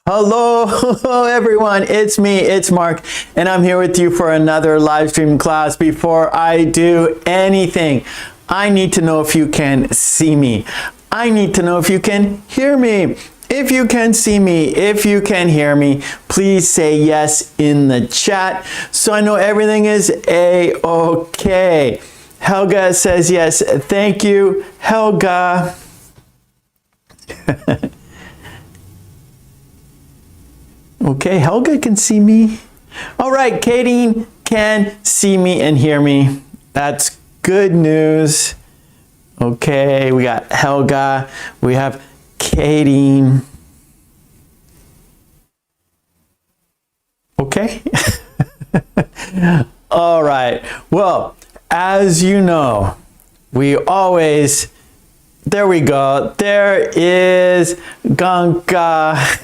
Hello everyone, it's me, it's Mark, and I'm here with you for another live stream class. Before I do anything, I need to know if you can see me. I need to know if you can hear me. If you can see me, if you can hear me, please say yes in the chat so I know everything is A-okay. Helga says yes. Thank you, Helga. Okay, Helga can see me. All right, Katie can see me and hear me. That's good news. Okay, we got Helga. We have Katie. Okay. All right. Well, as you know, we always, there we go. There is Ganka.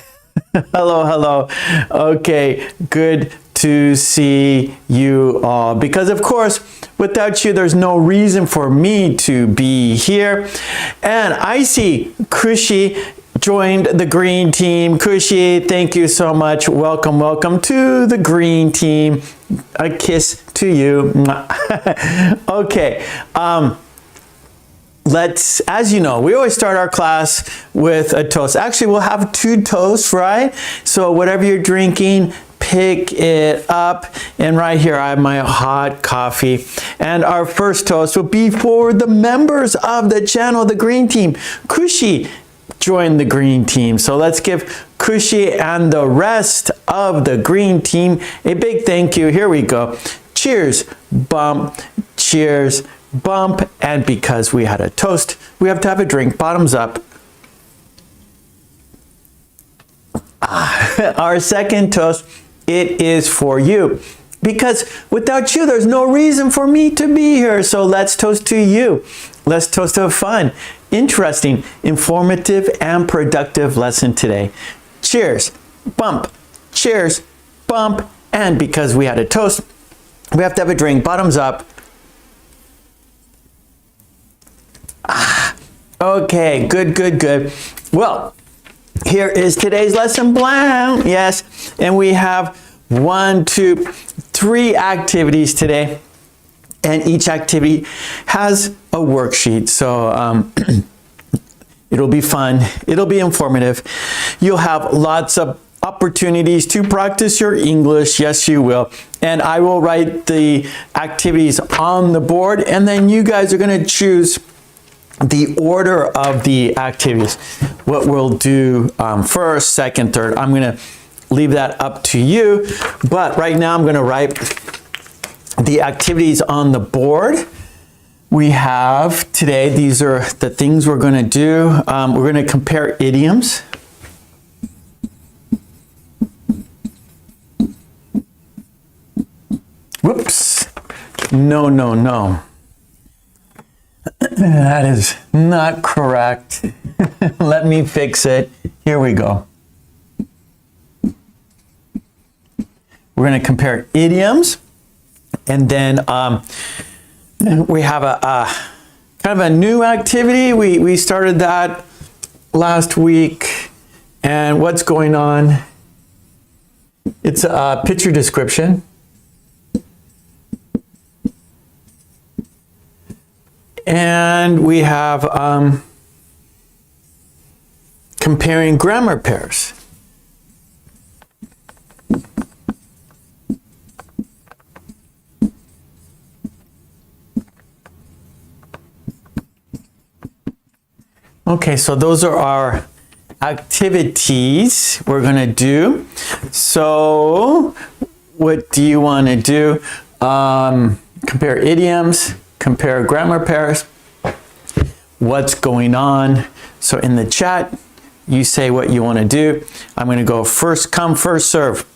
Hello, hello. Okay, good to see you all. Because of course, without you, there's no reason for me to be here. And I see Kushi joined the green team. Kushi, thank you so much. Welcome, welcome to the green team. A kiss to you. Okay. Let's, as you know, we always start our class with a toast. Actually, we'll have 2 toasts, right? So whatever you're drinking, pick it up. And right here, I have my hot coffee. And our first toast will be for the members of the channel, the green team. Kushi joined the green team. So let's give Kushi and the rest of the green team a big thank you. Here we go. Cheers, bump, cheers, bump, and because we had a toast, we have to have a drink. Bottoms up. Our second toast, it is for you. Because without you, there's no reason for me to be here. So let's toast to you. Let's toast to a fun, interesting, informative, and productive lesson today. Cheers, bump, cheers, bump, and because we had a toast, we have to have a drink. Bottoms up. Okay, good, good, good. Well, here is today's lesson plan. Yes, and we have 1, 2, 3 activities today, and each activity has a worksheet. So it'll be fun. It'll be informative. You'll have lots of opportunities to practice your English. Yes, you will. And I will write the activities on the board, and then you guys are going to choose the order of the activities, what we'll do first, second, third. I'm going to leave that up to you, but right now I'm going to write the activities on the board. We have today, these are the things we're going to do. We're going to compare idioms. Whoops. No, no, no. That is not correct. Let me fix it. Here we go. We're going to compare idioms, and then we have a kind of a new activity. We started that last week, and what's going on? It's a picture description. And we have comparing grammar pairs. Okay, so those are our activities we're going to do. So what do you want to do? Compare idioms. Compare grammar pairs. What's going on? So in the chat, you say what you want to do. I'm going to go first come, first serve.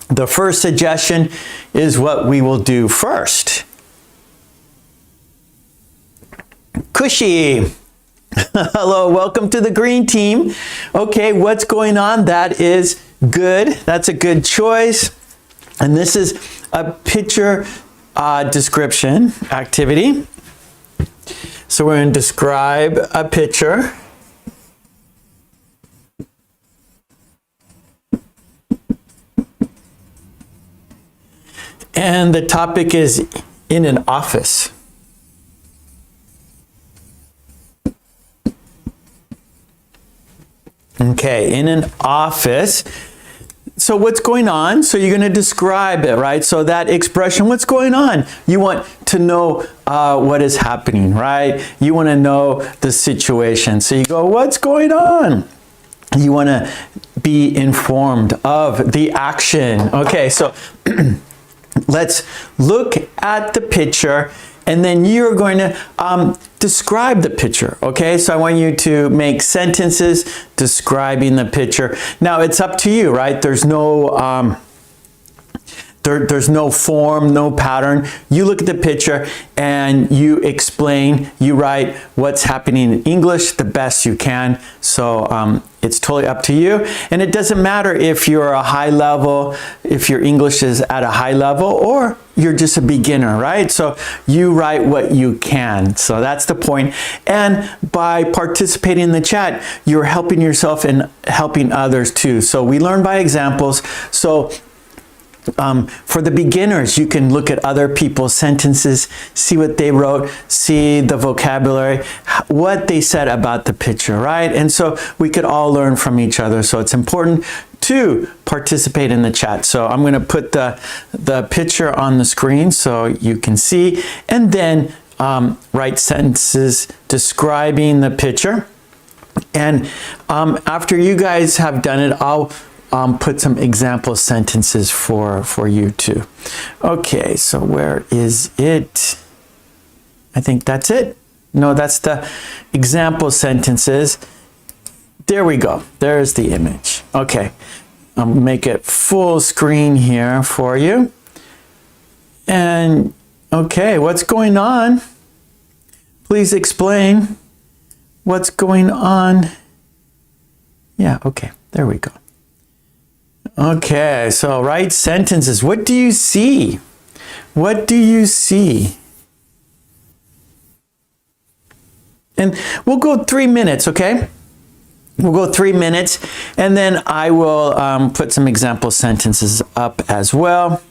The first suggestion is what we will do first. Kushi. Hello, welcome to the green team. Okay, what's going on? That is good. That's a good choice. And this is a picture description activity. So we're going to describe a picture. And the topic is in an office. Okay, in an office. So what's going on? So you're going to describe it, right? So that expression, what's going on? You want to know what is happening, right? You want to know the situation. So you go, what's going on? You want to be informed of the action. Okay, so let's look at the picture, and then you're going to describe the picture, okay? So I want you to make sentences describing the picture. Now, it's up to you, right? There's no there's no form, no pattern. You look at the picture and you explain, you write what's happening in English the best you can. So it's totally up to you. And it doesn't matter if you're a high level, if your English is at a high level, or you're just a beginner, right? So you write what you can. So that's the point. And by participating in the chat, you're helping yourself and helping others too. So we learn by examples. So for the beginners, you can look at other people's sentences, see what they wrote, see the vocabulary, what they said about the picture, right? And so we could all learn from each other. So it's important to participate in the chat. So I'm going to put the picture on the screen so you can see, and then write sentences describing the picture. And after you guys have done it, I'll put some example sentences for you too. Okay, so where is it? I think that's it. No, that's the example sentences. There we go. There's the image. Okay, I'll make it full screen here for you. And okay, what's going on? Please explain what's going on. Yeah, okay, there we go. Okay, so write sentences. What do you see? What do you see? And we'll go 3 minutes, okay? We'll go 3 minutes, and then I will put some example sentences up as well.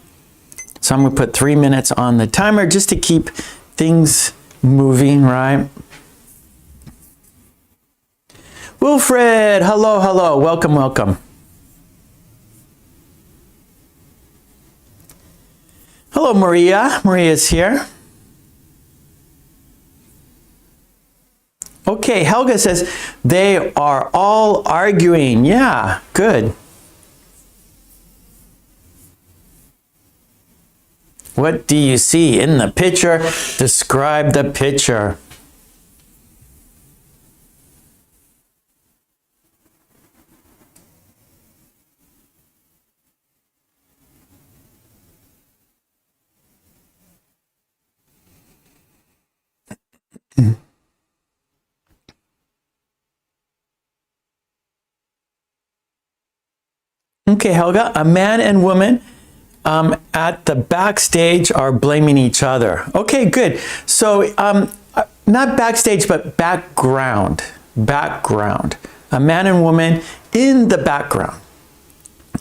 So I'm going to put 3 minutes on the timer just to keep things moving, right? Wilfred, hello, hello. Welcome, welcome. Hello, Maria. Maria's here. Okay, Helga says, they are all arguing. Yeah, good. What do you see in the picture? Describe the picture. Okay, Helga, a man and woman at the backstage are blaming each other. Okay, good. So not backstage, but background. Background. A man and woman in the background.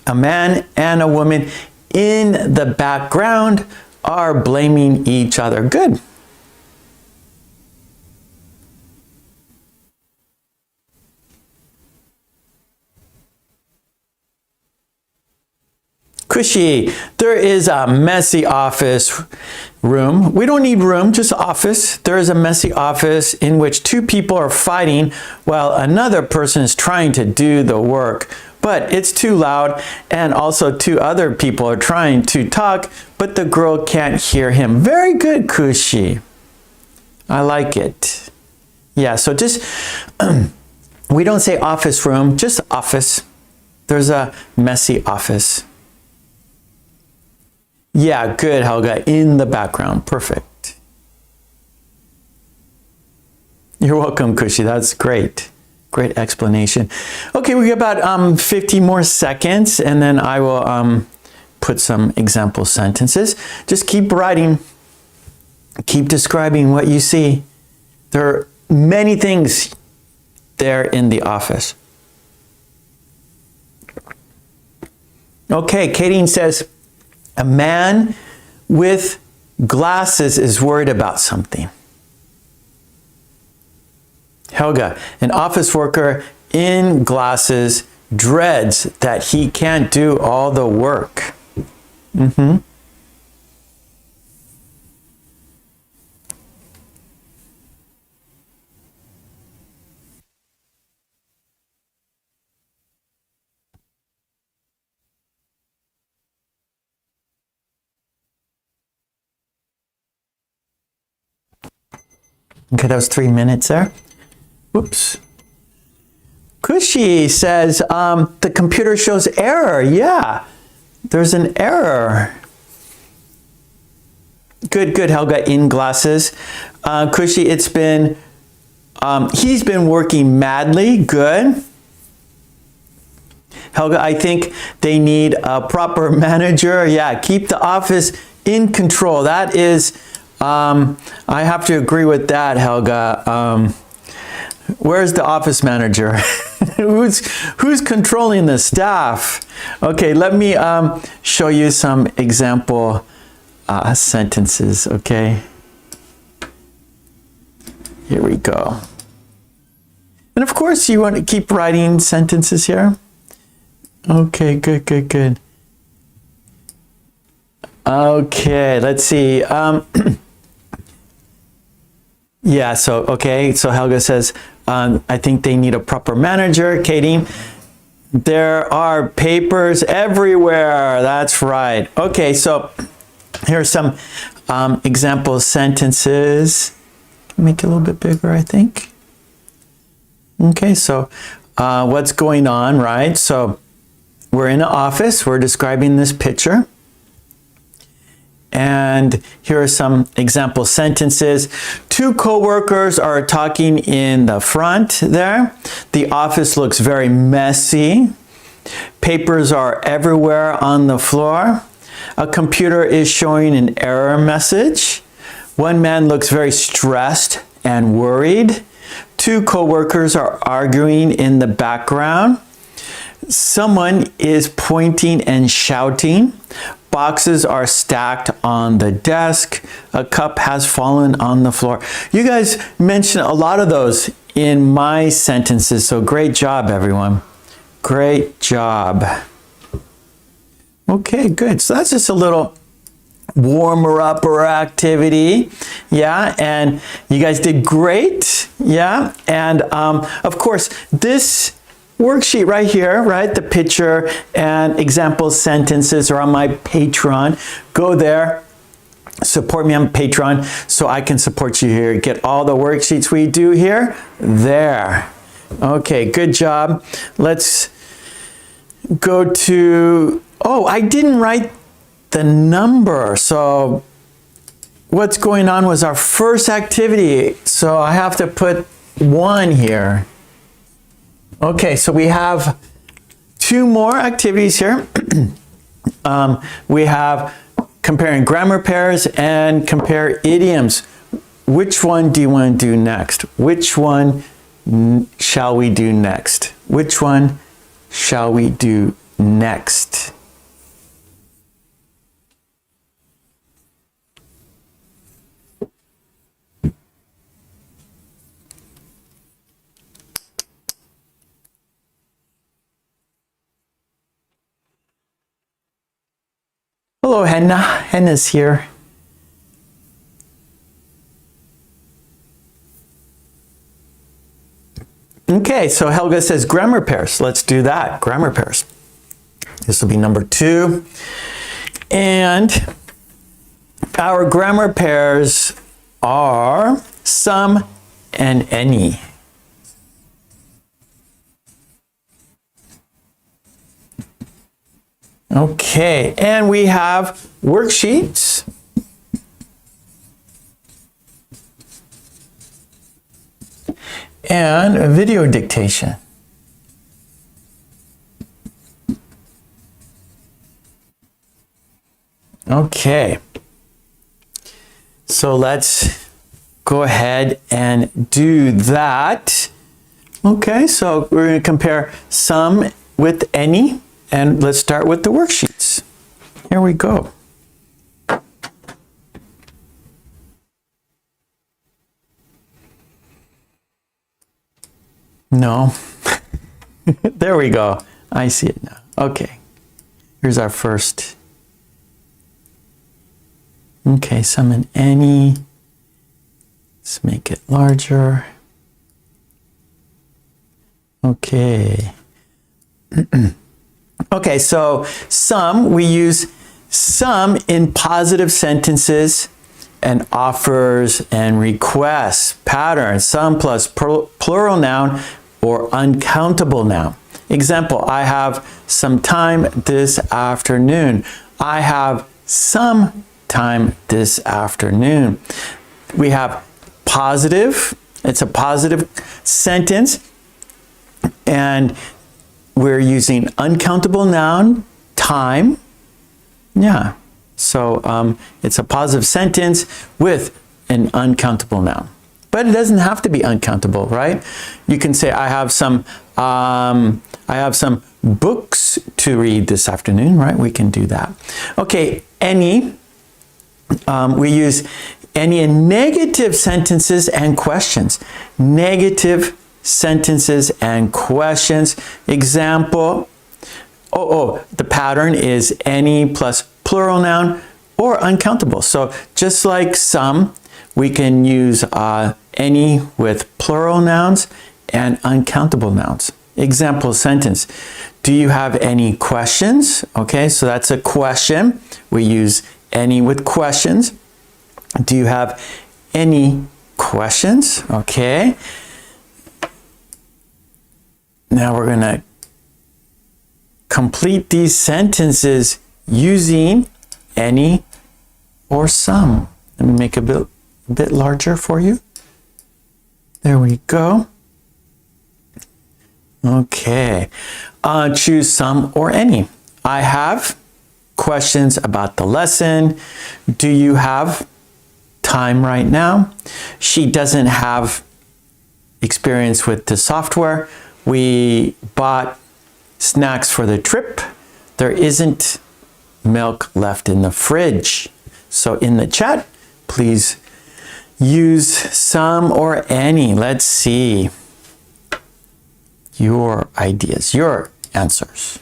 A man and a woman in the background are blaming each other. Good. Cushy, there is a messy office room. We don't need room, just office. There is a messy office in which two people are fighting while another person is trying to do the work. But it's too loud, and also two other people are trying to talk, but the girl can't hear him. Very good, Cushy. I like it. Yeah, so just, we don't say office room, just office. There's a messy office. Yeah, good, Helga. In the background. Perfect. You're welcome, Cushy. That's great. Great explanation. Okay, we got about 50 more seconds, and then I will put some example sentences. Just keep writing. Keep describing what you see. There are many things there in the office. Okay, Kadeen says, a man with glasses is worried about something? Helga, an office worker in glasses dreads that he can't do all the work. Okay, that was 3 minutes there. Whoops. Kushi says, the computer shows error. Yeah, there's an error. Good, Helga, in glasses. Kushi, it's been, he's been working madly. Good. Helga, I think they need a proper manager. Yeah, keep the office in control. That is, I have to agree with that, Helga. Where's the office manager? who's controlling the staff? Okay, let me show you some example sentences, okay? Here we go. And of course, you want to keep writing sentences here. Okay, good. Okay, let's see. Yeah, so Helga says, I think they need a proper manager. Katie, there are papers everywhere. That's right. Okay, so here are some example sentences. Make it a little bit bigger, I think. Okay, so what's going on, right? So we're in an office. We're describing this picture. And here are some example sentences. 2 co-workers are talking in the front there. The office looks very messy. Papers are everywhere on the floor. A computer is showing an error message. One man looks very stressed and worried. 2 co-workers are arguing in the background. Someone is pointing and shouting. Boxes are stacked on the desk. A cup has fallen on the floor. You guys mentioned a lot of those in my sentences, so great job, everyone. Great job. Okay, good. So that's just a little warmer-upper activity. Yeah, and you guys did great. Yeah, and of course, this worksheet right here, right? The picture and example sentences are on my Patreon. Go there, support me on Patreon so I can support you here. Get all the worksheets we do here, there. Okay, good job. Let's go to, oh, I didn't write the number. So what's going on was our first activity. So I have to put 1 here. Okay, so we have 2 more activities here. We have comparing grammar pairs and compare idioms. Which one do you want to do next? Which one shall we do next? Which one shall we do next? Hello, Henna. Henna's here. Okay, so Helga says grammar pairs. Let's do that. Grammar pairs. This will be number 2. And our grammar pairs are some and any. Okay, and we have worksheets. And a video dictation. Okay, so let's go ahead and do that. Okay, so we're going to compare some with any. And let's start with the worksheets. Here we go. No. There we go. I see it now. Okay. Here's our first. Okay, summon any. Let's make it larger. Okay. Okay, so some, we use some in positive sentences and offers and requests. Pattern, some plus plural noun or uncountable noun. Example, I have some time this afternoon. I have some time this afternoon. We have positive, it's a positive sentence, and we're using uncountable noun, time. Yeah, so it's a positive sentence with an uncountable noun. But it doesn't have to be uncountable, right? You can say, I have some books to read this afternoon, right? We can do that. Okay, any. We use any in negative sentences and questions. Negative sentences and questions. Example, the pattern is any plus plural noun or uncountable. So just like some, we can use any with plural nouns and uncountable nouns. Example sentence, do you have any questions? Okay, so that's a question. We use any with questions. Do you have any questions? Okay. Now we're going to complete these sentences using any or some. Let me make it a bit larger for you. There we go. Okay. Choose some or any. I have questions about the lesson. Do you have time right now? She doesn't have experience with the software. We bought snacks for the trip. There isn't milk left in the fridge. So in the chat, please use some or any. Let's see your ideas, your answers.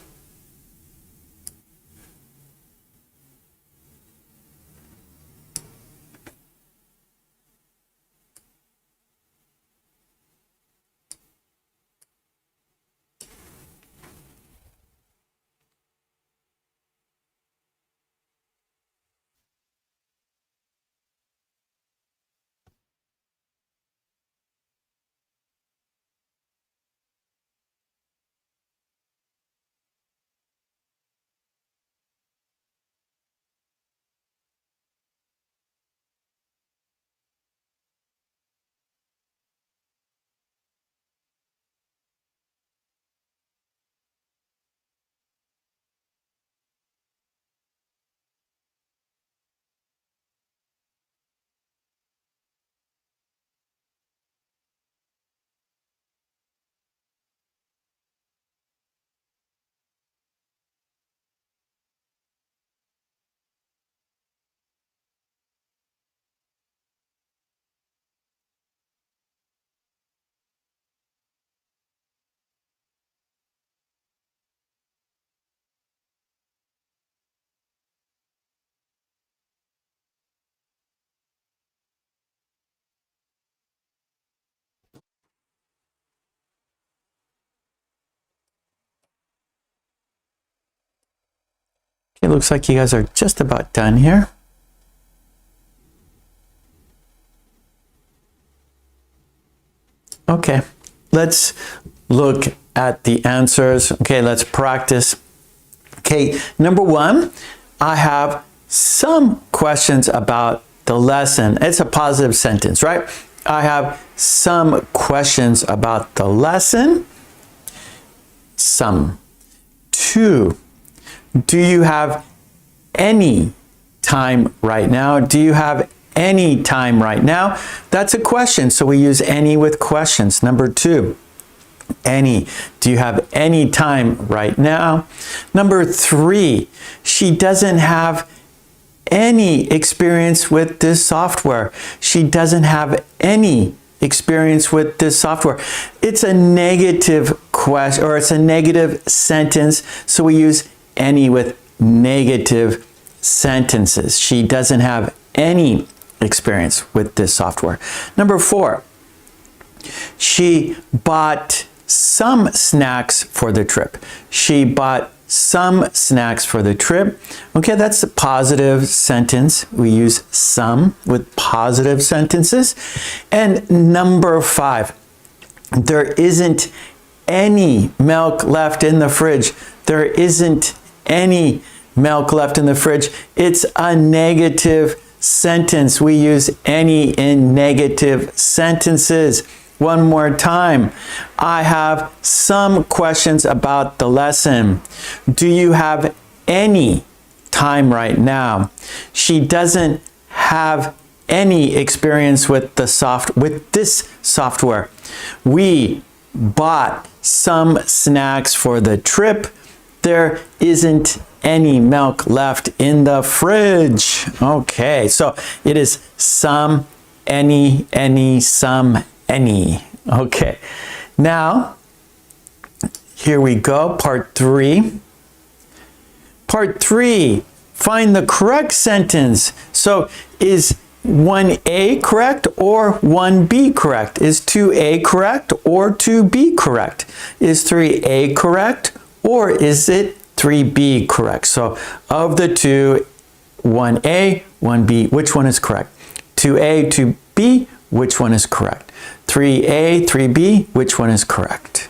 It looks like you guys are just about done here. Okay, let's look at the answers. Okay, let's practice. Okay, number one, I have some questions about the lesson. It's a positive sentence, right? I have some questions about the lesson. Some. Two, do you have any time right now? Do you have any time right now? That's a question, so we use any with questions. Number two, any. Do you have any time right now? Number three, she doesn't have any experience with this software. She doesn't have any experience with this software? It's a negative question, or it's a negative sentence, so we use any with negative sentences. She doesn't have any experience with this software. Number 4, she bought some snacks for the trip. She bought some snacks for the trip. Okay, that's a positive sentence. We use some with positive sentences. And number 5, there isn't any milk left in the fridge. There isn't any milk left in the fridge. It's a negative sentence. We use any in negative sentences. One more time. I have some questions about the lesson. Do you have any time right now? She doesn't have any experience with this software. We bought some snacks for the trip. There isn't any milk left in the fridge. Okay, so it is some, any, some, any. Okay, now here we go, part 3. Part 3, find the correct sentence. So is 1A correct or 1B correct? Is 2A correct or 2B correct? Is 3A correct or is it 3B correct? So of the two, 1A, 1B, which one is correct? 2A, 2B, which one is correct? 3A, 3B, which one is correct?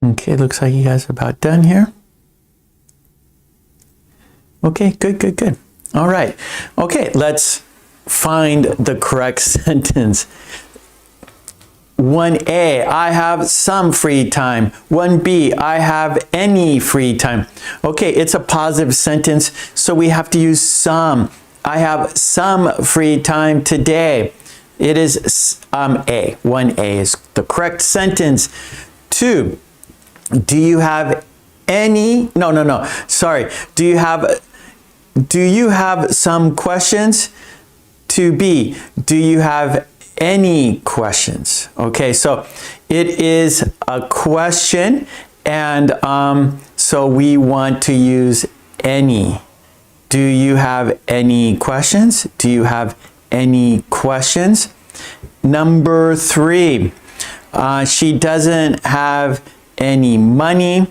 Okay, looks like you guys are about done here. Okay, good. All right. Okay, let's find the correct sentence. 1A, I have some free time. 1B, I have any free time. Okay, it's a positive sentence, so we have to use some. I have some free time today. It is A. 1A is the correct sentence. 2, do you have any, no, sorry. Do you have some questions? 2B, do you have any questions? Okay, so it is a question, and so we want to use any. Do you have any questions? Do you have any questions? Number 3, she doesn't have any money.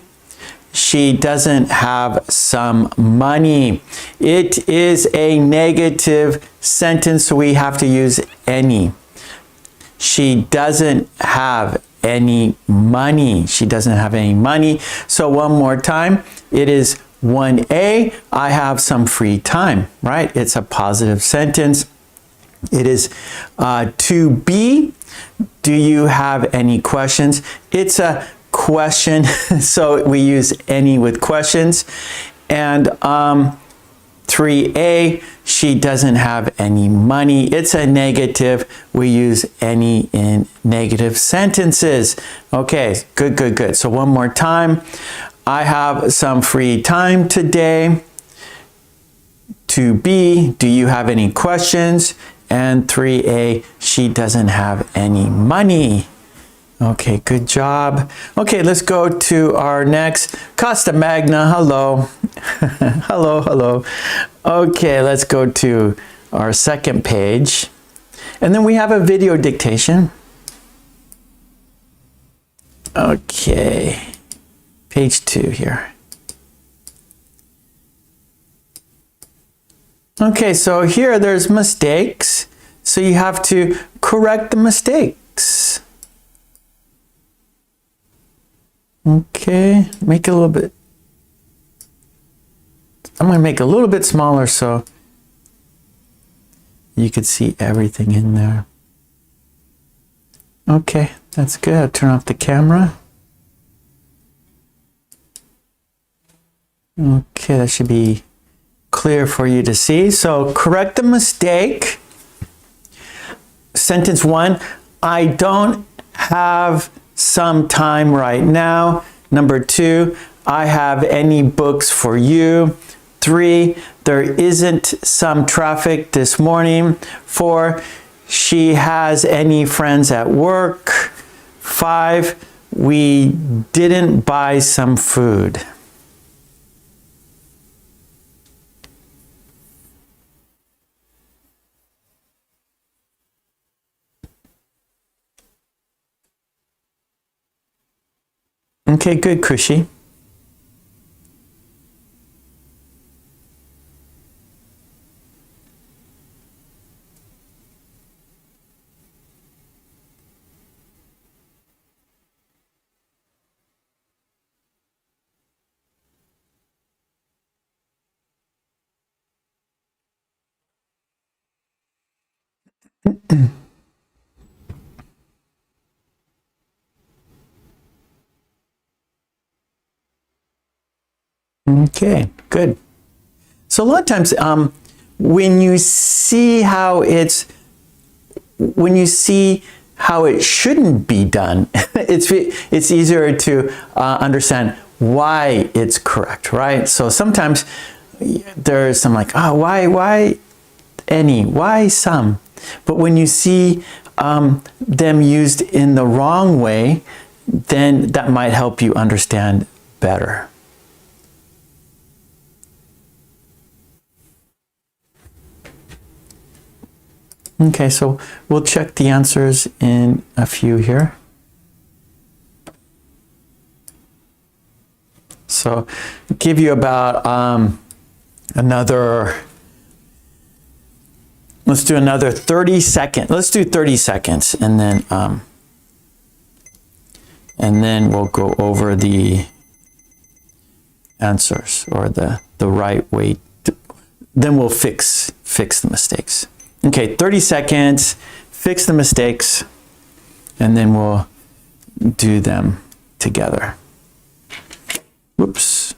She doesn't have some money. It is a negative sentence, so we have to use any. She doesn't have any money. She doesn't have any money. So one more time, it is 1A, I have some free time, right? It's a positive sentence. It is 2B, do you have any questions? It's a question, so we use any with questions. And 3A, she doesn't have any money. It's a negative. We use any in negative sentences. Okay, good. So one more time. I have some free time today. 2B, do you have any questions? And 3A, she doesn't have any money. Okay, good job. Okay, let's go to our next. Costa Magna, hello. hello. Okay, let's go to our second page. And then we have a video dictation. Okay, Page 2 here. Okay, so here there's mistakes. So you have to correct the mistakes. Okay, make it a little bit. I'm going to make it a little bit smaller so you could see everything in there. Okay, that's good. I'll turn off the camera. Okay, that should be clear for you to see. So correct the mistake. Sentence 1, I don't have some time right now. Number 2, I have any books for you. 3, there isn't some traffic this morning. 4, she has any friends at work. 5, we didn't buy some food. Okay, good, Krishi. Okay, good. So a lot of times when you see how it shouldn't be done, it's easier to understand why it's correct, right? So sometimes there's some like, oh, why any, why some? But when you see them used in the wrong way, then that might help you understand better. Okay, so we'll check the answers in a few here. So give you about let's do another 30 seconds. Let's do 30 seconds and then we'll go over the answers or the right way. Then we'll fix the mistakes. Okay, 30 seconds, fix the mistakes, and then we'll do them together. Whoops.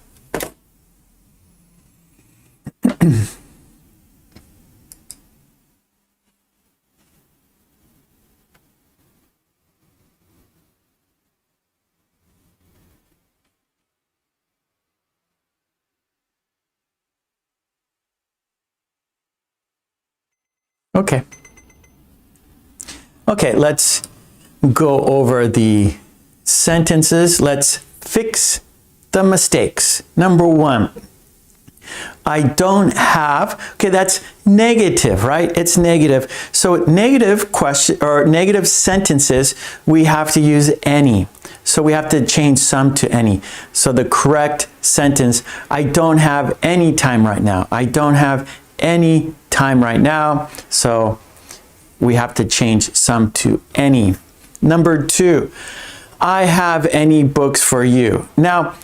Okay. Okay, let's go over the sentences. Let's fix the mistakes. Number 1, I don't have, okay, that's negative, right? It's negative. So negative question or negative sentences, we have to use any. So we have to change some to any. So the correct sentence, I don't have any time right now. I don't have any time right now. So we have to change some to any. Number 2, I have any books for you. Now,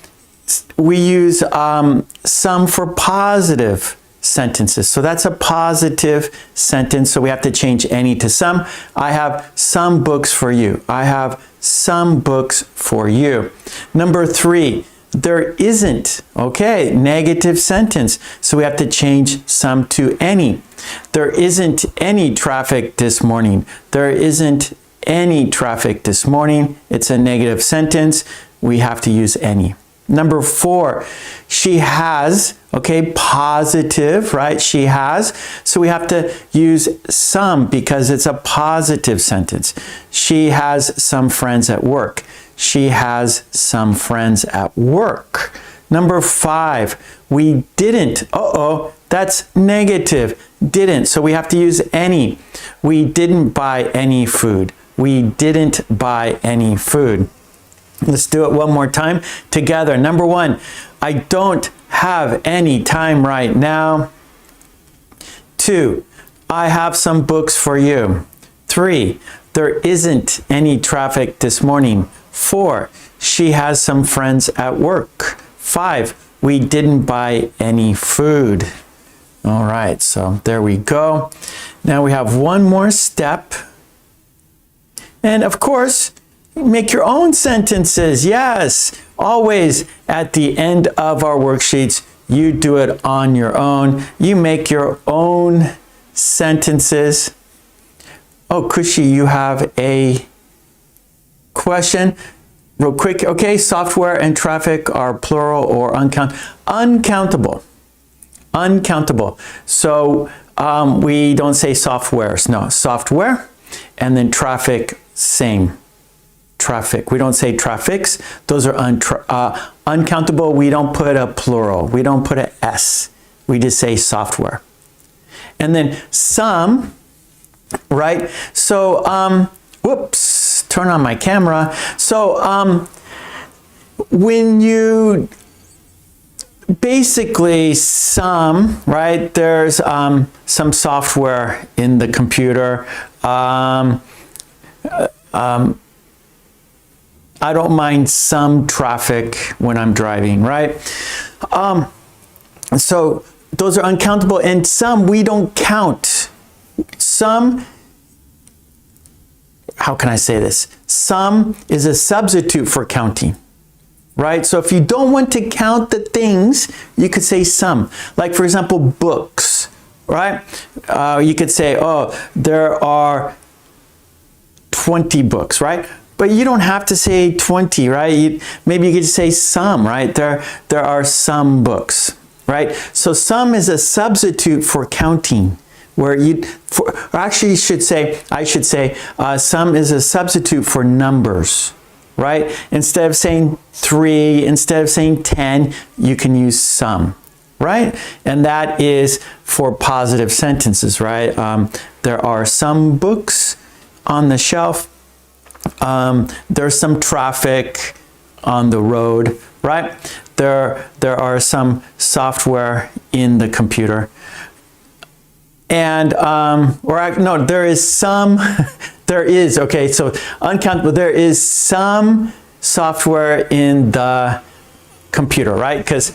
we use some for positive sentences. So that's a positive sentence. So we have to change any to some. I have some books for you. I have some books for you. Number 3, there isn't, okay, negative sentence. So we have to change some to any. There isn't any traffic this morning. There isn't any traffic this morning. It's a negative sentence. We have to use any. Number 4, she has, okay, positive, right? She has. So we have to use some because it's a positive sentence. She has some friends at work. She has some friends at work. Number 5, we didn't. That's negative. Didn't. So we have to use any. We didn't buy any food. We didn't buy any food. Let's do it one more time together. Number one, I don't have any time right now. 2, I have some books for you. 3, there isn't any traffic this morning. 4, she has some friends at work. 5, we didn't buy any food. All right, so there we go. Now we have one more step. And of course, make your own sentences. Yes, always at the end of our worksheets, you do it on your own. You make your own sentences. Oh, Kushi, you have a question? Real quick. Okay, software and traffic are plural or uncountable. Uncountable. So we don't say softwares. No, software. And then traffic, same. Traffic. We don't say traffics. Those are uncountable. We don't put a plural. We don't put an S. We just say software. And then some, right? So, whoops, turn on my camera. So, when you basically some, right? There's some software in the computer. I don't mind some traffic when I'm driving, right? So those are uncountable, and some we don't count. Some, how can I say this? Some is a substitute for counting, right? So if you don't want to count the things, you could say some. Like for example, books, right? You could say, oh, there are 20 books, right? But you don't have to say 20, right? Maybe you could say some, right? There are some books, right? So some is a substitute for counting, where I should say some is a substitute for numbers, right? Instead of saying 3, instead of saying 10, you can use some, right? And that is for positive sentences, right? There are some books on the shelf. There's some traffic on the road, right? There are some software in the computer. And, no, there is some, there is, okay, so uncountable, there is some software in the computer, right? Because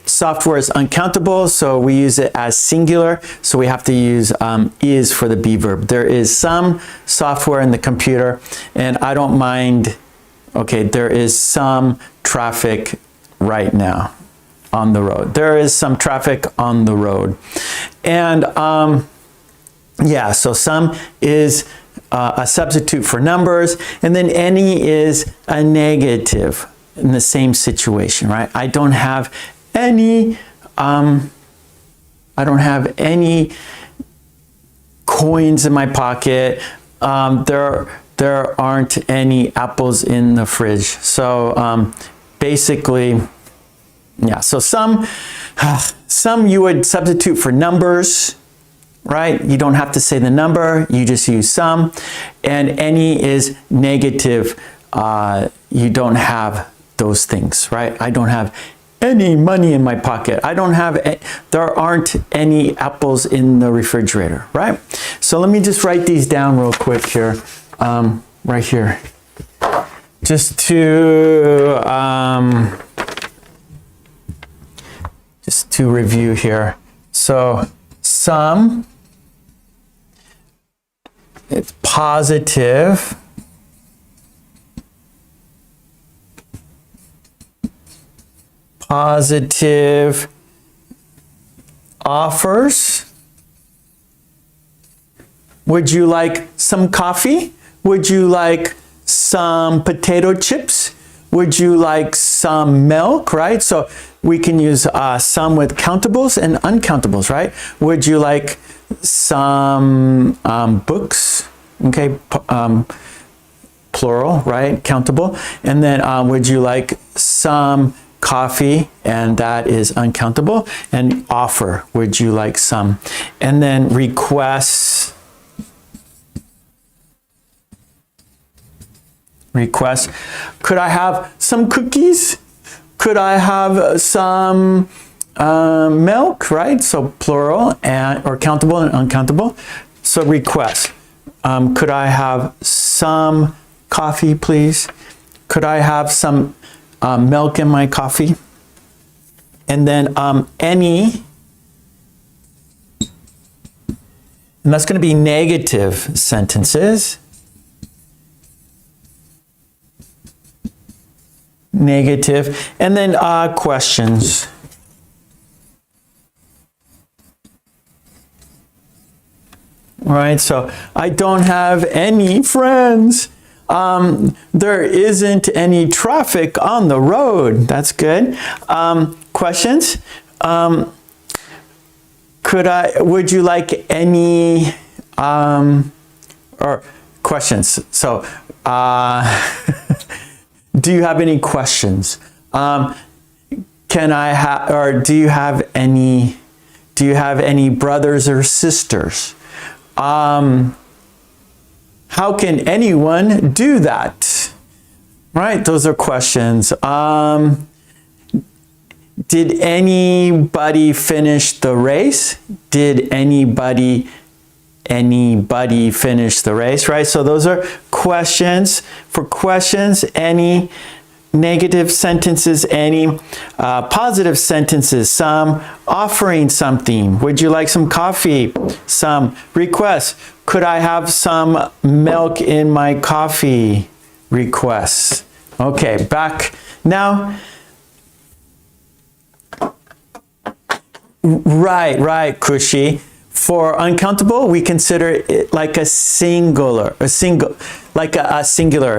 software is uncountable, so we use it as singular, so we have to use is for the be verb. There is some software in the computer, and I don't mind, okay, there is some traffic right now on the road. There is some traffic on the road. And yeah, so some is a substitute for numbers, and then any is a negative in the same situation, right? I don't have any coins in my pocket. There aren't any apples in the fridge. So basically, yeah. So some you would substitute for numbers, right? You don't have to say the number. You just use some. And any is negative. You don't have those things, right? I don't have any money in my pocket. There aren't any apples in the refrigerator, right? So let me just write these down real quick here, right here. Just to review here. So some, it's positive. Positive offers. Would you like some coffee? Would you like some potato chips? Would you like some milk, right? So we can use some with countables and uncountables, right? Would you like some books? Okay, plural, right? Countable. And then would you like some coffee? And that is uncountable. And offer, would you like some? And then requests Request. Could I have some cookies? Could I have some milk, right? So plural, and or countable and uncountable. So request. Could I have some coffee, please? Could I have some milk in my coffee? And then any, and that's going to be negative sentences. Negative. And then questions. Right, so I don't have any friends. There isn't any traffic on the road. That's good. Questions. Would you like any, or questions? So, do you have any questions? Can I have, or do you have any brothers or sisters? How can anyone do that? Right, those are questions. Did anybody finish the race? Did anybody finish the race? Right, so those are questions. For questions, any. Negative sentences, any. Positive sentences, some. Offering something. Would you like some coffee? Some. Request. Could I have some milk in my coffee? Request. Okay, back now. Right, Kushi. For uncountable, we consider it like a singular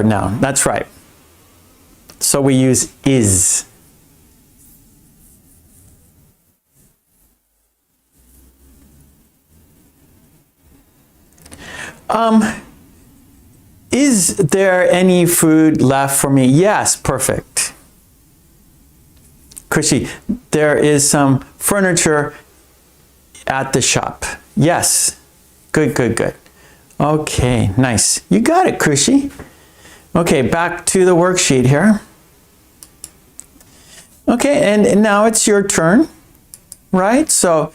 noun. That's right. So we use is. Is there any food left for me? Yes, perfect. Kushi, there is some furniture at the shop. Yes. Good. Okay, nice. You got it, Kushi. Okay, back to the worksheet here. Okay, and now it's your turn, right? So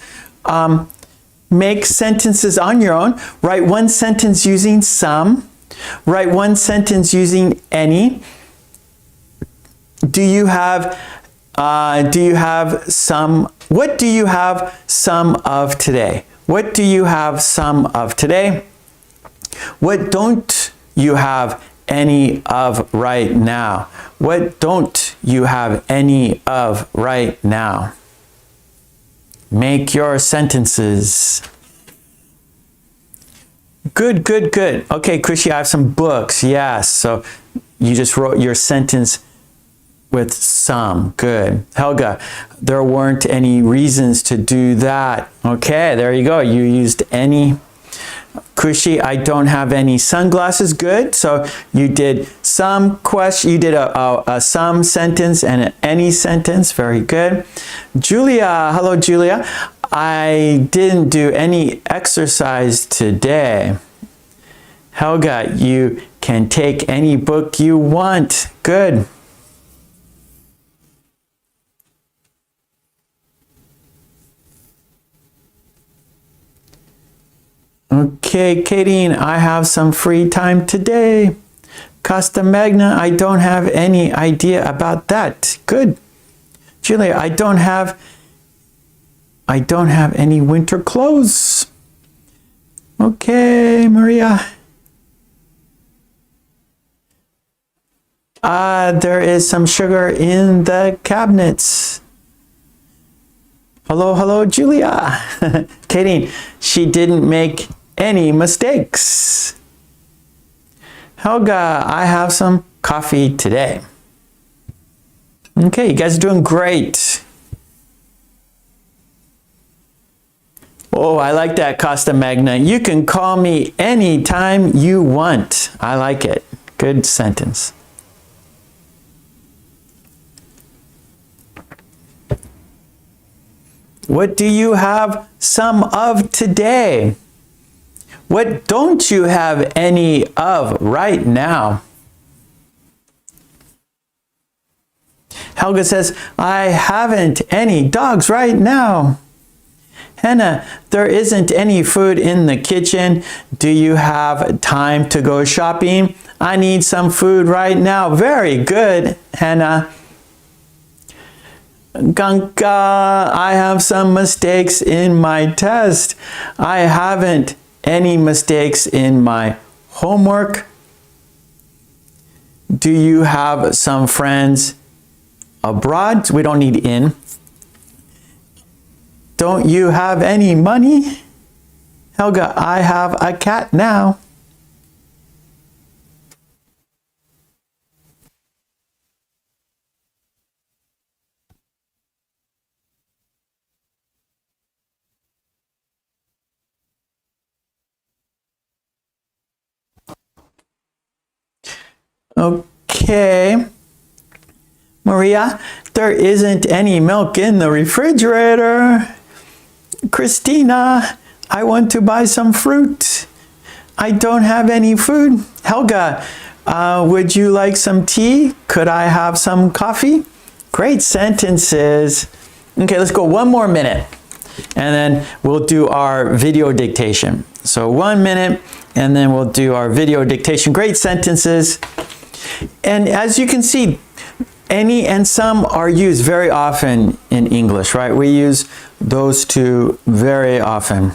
make sentences on your own. Write one sentence using some. Write one sentence using any. Do you have some? What do you have some of today? What do you have some of today? What don't you have any of right now? What don't you have any of right now? Make your sentences. Good. Okay, Kushi, I have some books. Yes, so you just wrote your sentence with some. Good. Helga, there weren't any reasons to do that. Okay, there you go. You used any. Kushi, I don't have any sunglasses. Good. So you did some question. You did a some sentence and an any sentence. Very good. Julia, hello, Julia. I didn't do any exercise today. Helga, you can take any book you want. Good. Okay, Kadeen, I have some free time today. Costa Magna, I don't have any idea about that. Good. Julia, I don't have any winter clothes. Okay, Maria. There is some sugar in the cabinets. Hello, Julia. Kadeen, she didn't make any mistakes. Helga, I have some coffee today. Okay, you guys are doing great. Oh, I like that, Costa Magna. You can call me anytime you want. I like it. Good sentence. What do you have some of today? What don't you have any of right now? Helga says, I haven't any dogs right now. Hannah, there isn't any food in the kitchen. Do you have time to go shopping? I need some food right now. Very good, Hannah. Ganka, I have some mistakes in my test. I haven't any mistakes in my homework. Do you have some friends abroad? We don't need in. Don't you have any money? Helga, I have a cat now. Okay. Maria, there isn't any milk in the refrigerator. Christina, I want to buy some fruit. I don't have any food. Helga, would you like some tea? Could I have some coffee? Great sentences. Okay, let's go 1 more minute and then we'll do our video dictation. So 1 minute and then we'll do our video dictation. Great sentences. And as you can see, any and some are used very often in English, right? We use those two very often.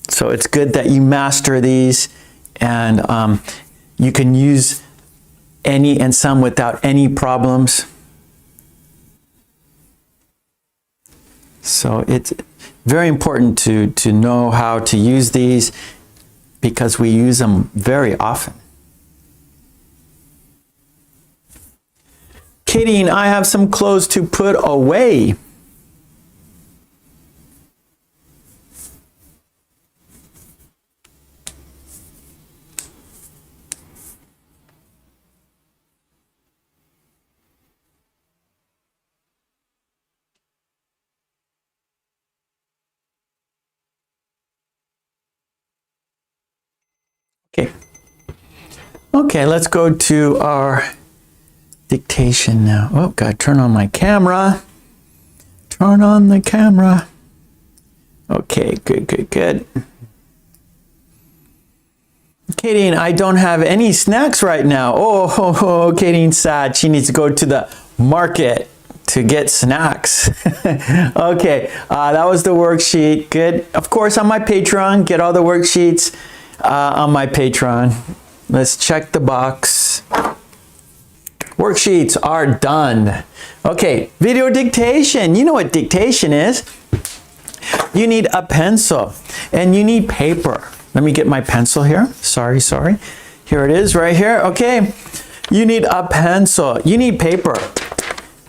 So it's good that you master these and you can use any and some without any problems. So it's very important to know how to use these because we use them very often. Katie, I have some clothes to put away. Okay. Okay, let's go to our dictation now. Oh, gotta turn on my camera. Turn on the camera. Okay, good. Katie, I don't have any snacks right now. Oh, Katie's sad. She needs to go to the market to get snacks. Okay, that was the worksheet. Good. Of course, on my Patreon, get all the worksheets on my Patreon. Let's check the box. Worksheets are done. Okay, video dictation. You know what dictation is. You need a pencil and you need paper. Let me get my pencil here. Sorry. Here it is right here. Okay, you need a pencil. You need paper.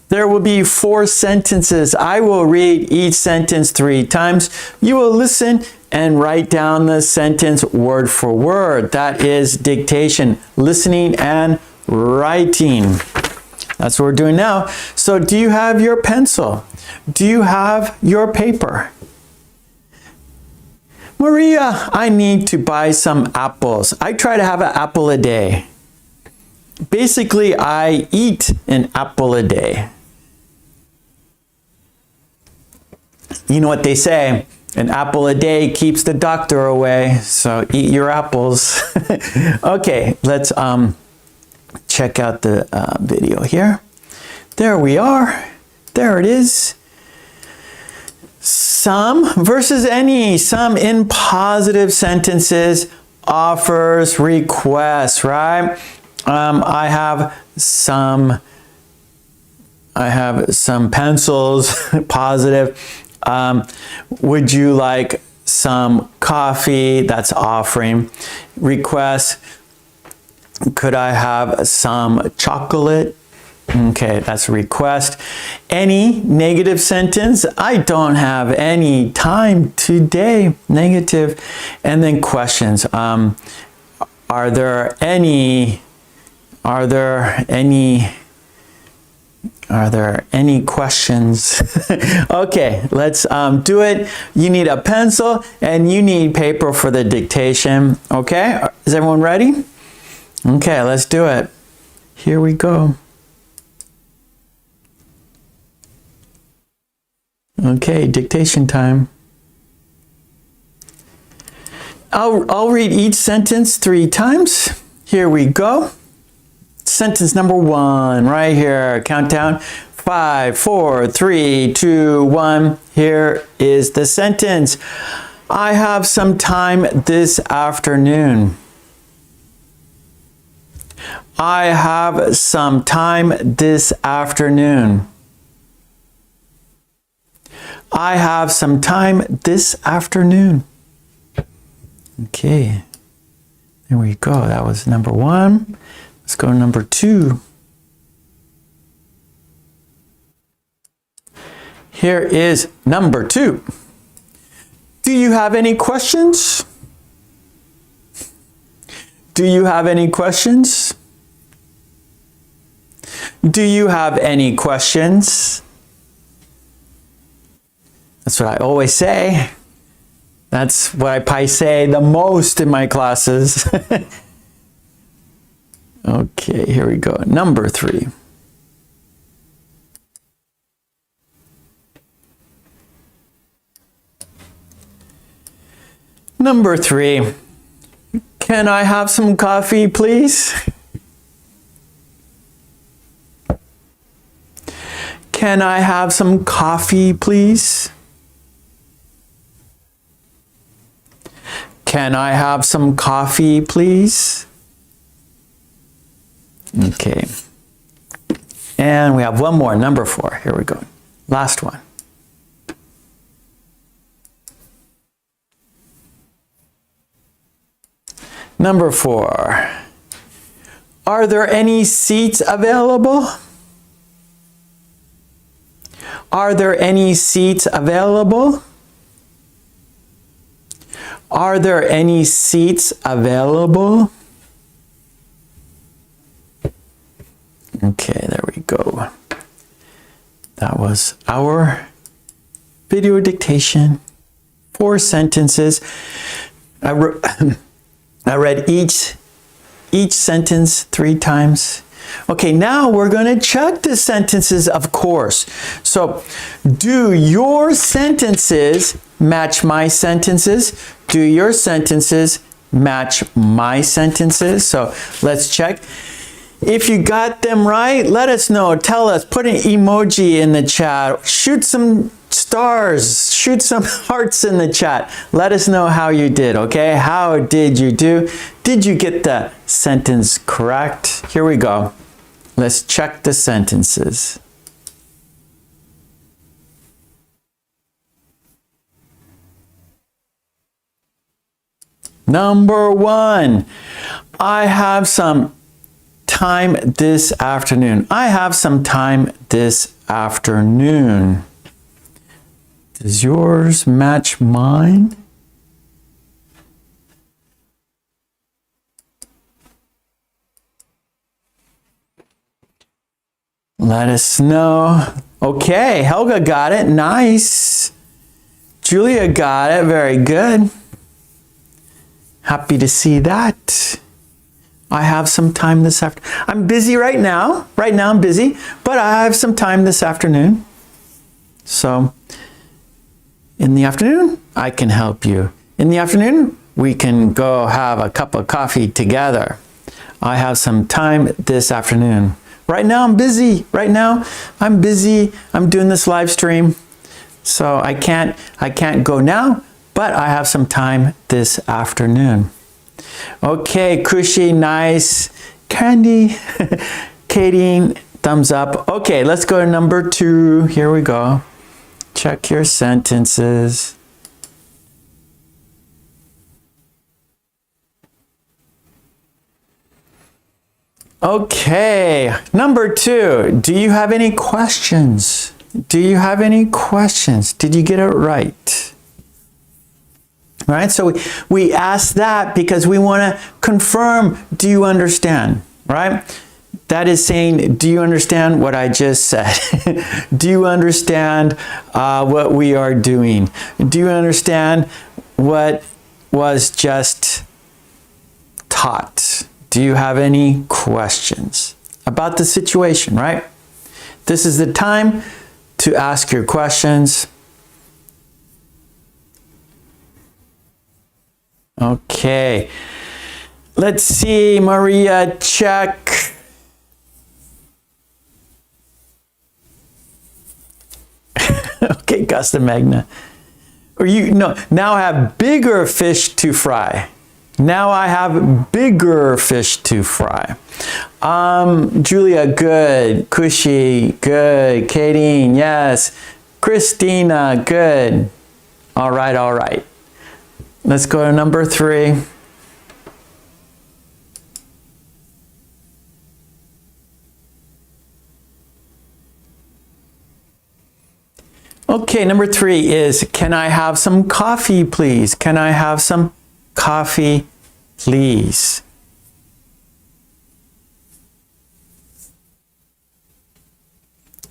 There will be 4 sentences. I will read each sentence 3 times. You will listen and write down the sentence word for word. That is dictation, listening and writing. That's what we're doing now. So do you have your pencil? Do you have your paper? Maria, I need to buy some apples. I try to have an apple a day. Basically, I eat an apple a day. You know what they say? An apple a day keeps the doctor away. So eat your apples. Okay, let's check out the video here. There we are. There it is. Some versus any. Some in positive sentences, offers, requests, right? I have some pencils, positive. Would you like some coffee? That's offering. Request. Could I have some chocolate? Okay, that's a request. Any negative sentence. I don't have any time today. Negative. And then questions. Are there any questions? Okay, let's do it. You need a pencil and you need paper for the dictation. Okay, is everyone ready? Okay, let's do it. Here we go. Okay, dictation time. I'll read each sentence 3 times. Here we go. Sentence number 1, right here. Countdown. 5, 4, 3, 2, 1. Here is the sentence. I have some time this afternoon. I have some time this afternoon. I have some time this afternoon. Okay, there we go. That was number 1. Let's go to number 2. Here is number 2. Do you have any questions? Do you have any questions? Do you have any questions? That's what I always say. That's what I probably say the most in my classes. Okay, here we go. Number 3. Number 3. Can I have some coffee, please? Can I have some coffee, please? Can I have some coffee, please? Okay. And we have one more, number 4. Here we go. Last one. Number 4. Are there any seats available? Are there any seats available? Are there any seats available? Okay, there we go. That was our video dictation. 4 sentences. I read each sentence 3 times. Okay, now we're going to check the sentences, of course. So, do your sentences match my sentences? Do your sentences match my sentences? So, let's check. If you got them right, let us know. Tell us. Put an emoji in the chat. Shoot some stars. Shoot some hearts in the chat. Let us know how you did, okay? How did you do? Did you get the sentence correct? Here we go. Let's check the sentences. Number 1. I have some time this afternoon. I have some time this afternoon. Does yours match mine? Let us know. Okay, Helga got it. Nice. Julia got it. Very good. Happy to see that. I have some time this afternoon. I'm busy right now. Right now I'm busy, but I have some time this afternoon. So, in the afternoon, I can help you. In the afternoon, we can go have a cup of coffee together. I have some time this afternoon. Right now I'm busy. Right now I'm busy. I'm doing this live stream. So I can't go now, but I have some time this afternoon. Okay, Kushi, nice. Candy, Katie, thumbs up. Okay, let's go to number 2. Here we go. Check your sentences. Okay, number 2. Do you have any questions? Do you have any questions? Did you get it right? All right, so we ask that because we want to confirm, do you understand, right? That is saying, do you understand what I just said? Do you understand what we are doing? Do you understand what was just taught? Do you have any questions about the situation, right? This is the time to ask your questions. Okay. Let's see, Maria, check. Okay, Gusta Magna. Or now I have bigger fish to fry. Now I have bigger fish to fry. Julia, good. Kushi, good. Kadeen, yes. Christina, good. All right, all right. Let's go to number 3. Okay, number 3 is, can I have some coffee, please? Can I have some coffee, please?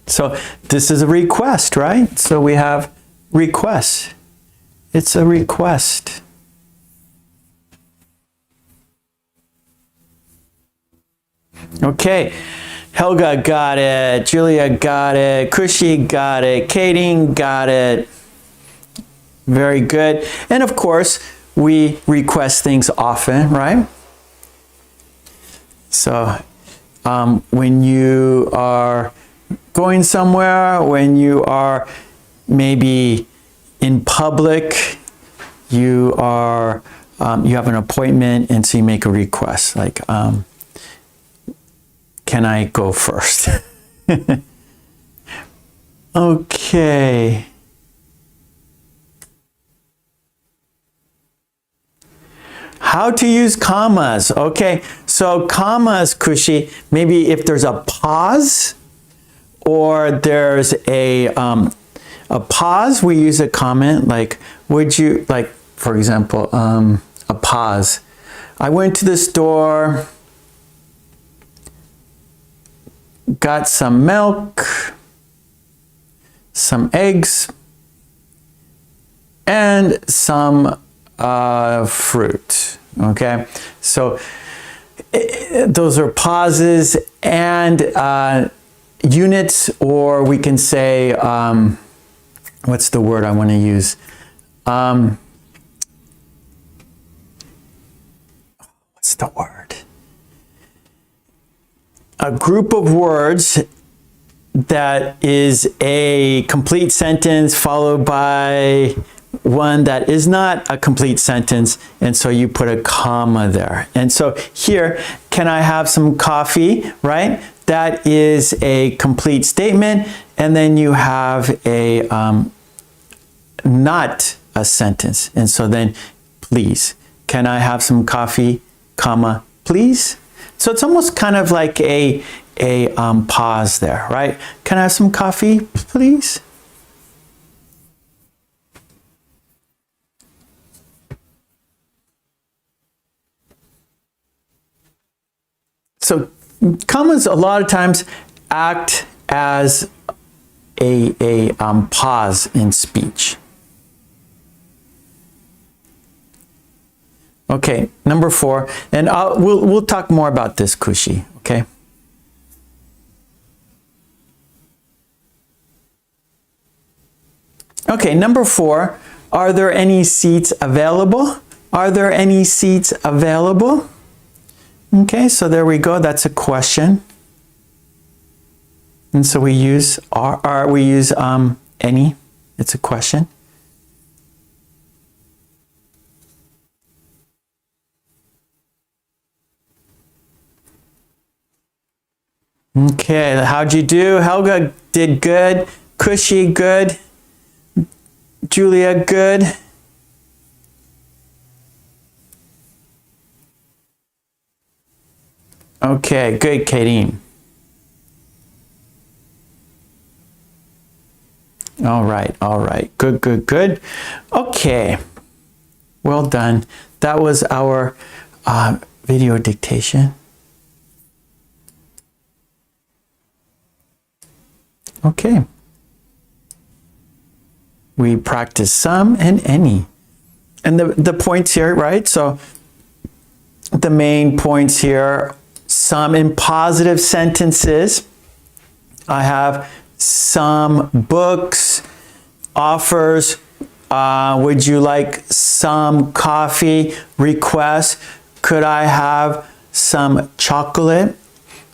So this is a request, right? So we have request. It's a request. Okay. Helga got it. Julia got it. Kushi got it. Kadeen got it. Very good. And of course, we request things often, right? So when you are going somewhere, when you are maybe in public, you have an appointment, and so you make a request like, can I go first? Okay. How to use commas. Okay, so commas, Kushi, maybe if there's a pause or there's a pause, we use a comment like, would you, like, for example, a pause. I went to the store, got some milk, some eggs, and some fruit. Okay, so those are pauses and units, or we can say, what's the word I want to use? What's the word? A group of words that is a complete sentence followed by one that is not a complete sentence, and so you put a comma there. And so here, can I have some coffee, right? That is a complete statement, and then you have a not a sentence, and so then please, can I have some coffee, comma, please? So it's almost kind of like a pause there, right? Can I have some coffee, please? So commas a lot of times act as a pause in speech. Okay, number 4, and we'll talk more about this, Kushi. Okay. Okay, number 4. Are there any seats available? Are there any seats available? Okay, so there we go. That's a question. And so we use any. It's a question. Okay, how'd you do? Helga did good. Kushi, good. Julia, good. Okay, good, Kadeen. All right. Good, good, good. Okay, well done. That was our video dictation. Okay. We practice some and any. And the points here, right? So the main points here, some in positive sentences. I have some books, offers, Would you like some coffee? Request, could I have some chocolate?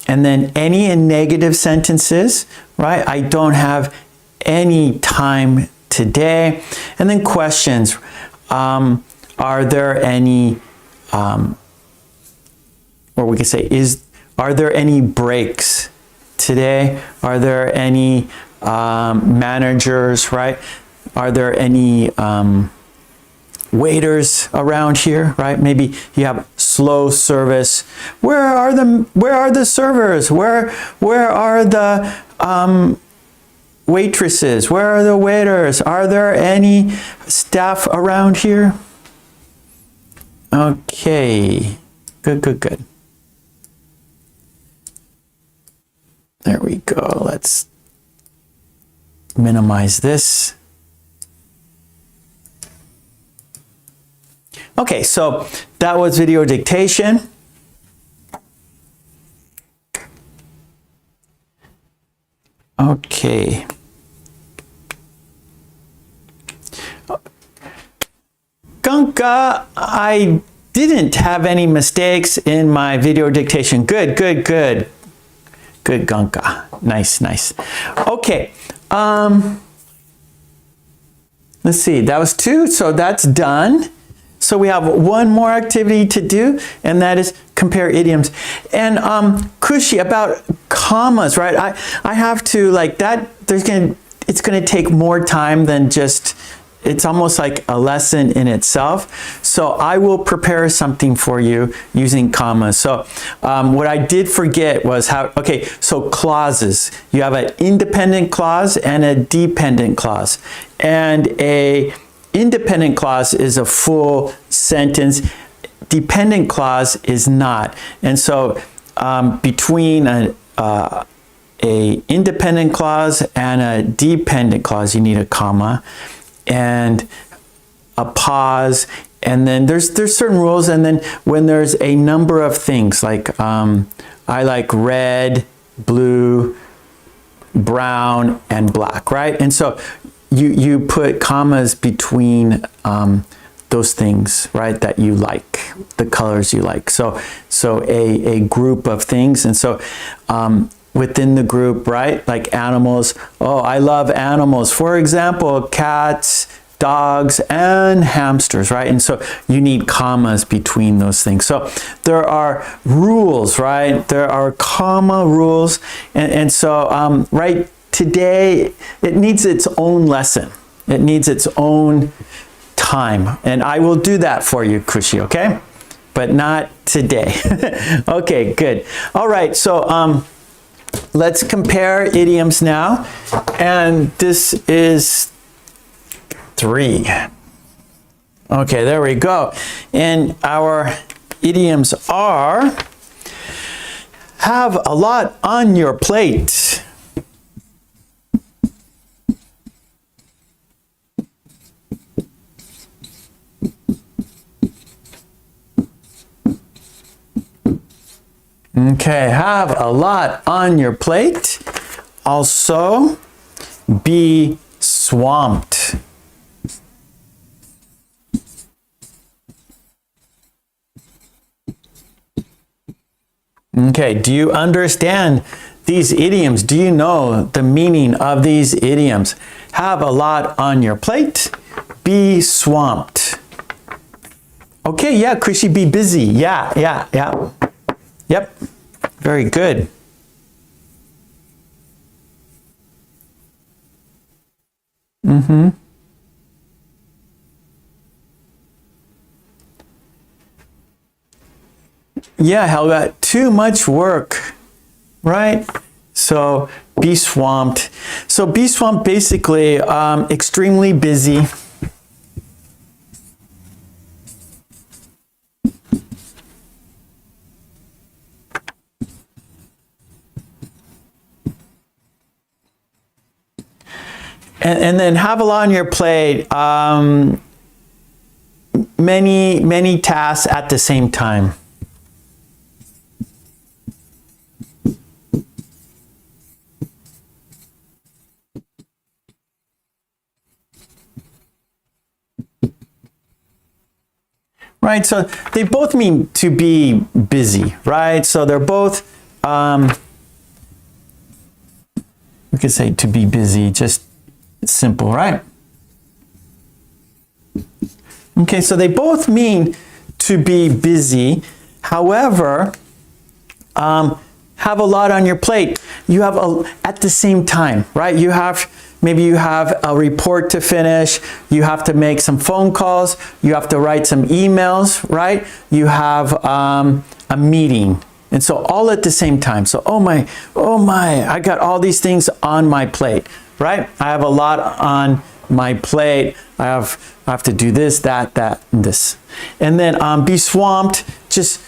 And then any negative sentences, right? I don't have any time today. And then questions. Are there any, or we could say, are there any breaks today? Are there any managers, right? Are there any waiters around here, right? Maybe you have slow service. Where are the servers? Where are the waitresses? Where are the waiters? Are there any staff around here? Okay, good. There we go. Let's minimize this. Okay, so that was video dictation. Okay. Gunka, I didn't have any mistakes in my video dictation. Good, Gunka. Nice. Okay. Let's see, that was 2, so that's done. So we have one more activity to do, and that is compare idioms. And Kushi, about commas, right? I have to, like that, it's gonna take more time than just, it's almost like a lesson in itself. So I will prepare something for you using commas. So what I did forget was okay, so clauses. You have an independent clause and a dependent clause. And a independent clause is a full sentence. Dependent clause is not. And so between a independent clause and a dependent clause, you need a comma and a pause. And then there's certain rules. And then when there's a number of things, like I like red, blue, brown, and black, right? And so you put commas between those things, right, that you like, the colors you like. So a group of things. And so within the group, right, like animals, oh, I love animals. For example, cats, dogs, and hamsters, right? And so you need commas between those things. So there are rules, right? There are comma rules. And so, right, today, it needs its own lesson. It needs its own time. And I will do that for you, Kushi, okay? But not today. Okay, good. All right, so let's compare idioms now. And this is 3. Okay, there we go. And our idioms are, have a lot on your plate. Okay, have a lot on your plate. Also, be swamped. Okay, do you understand these idioms? Do you know the meaning of these idioms? Have a lot on your plate. Be swamped. Okay, yeah, Krishi, be busy. Yeah. Yep, very good. Yeah, Helga, too much work, right? So be swamped. So be swamped, basically extremely busy. And then have a lot on your plate, many tasks at the same time. right? So they both mean to be busy, right? So they're both, we could say to be busy, just simple, right? Okay, so they both mean to be busy. However, have a lot on your plate. You have at the same time, right? Maybe you have a report to finish. You have to make some phone calls. You have to write some emails, right? You have a meeting. And so all at the same time. So, oh my, I got all these things on my plate, right? I have a lot on my plate. I have to do this, that, and this. And then be swamped, just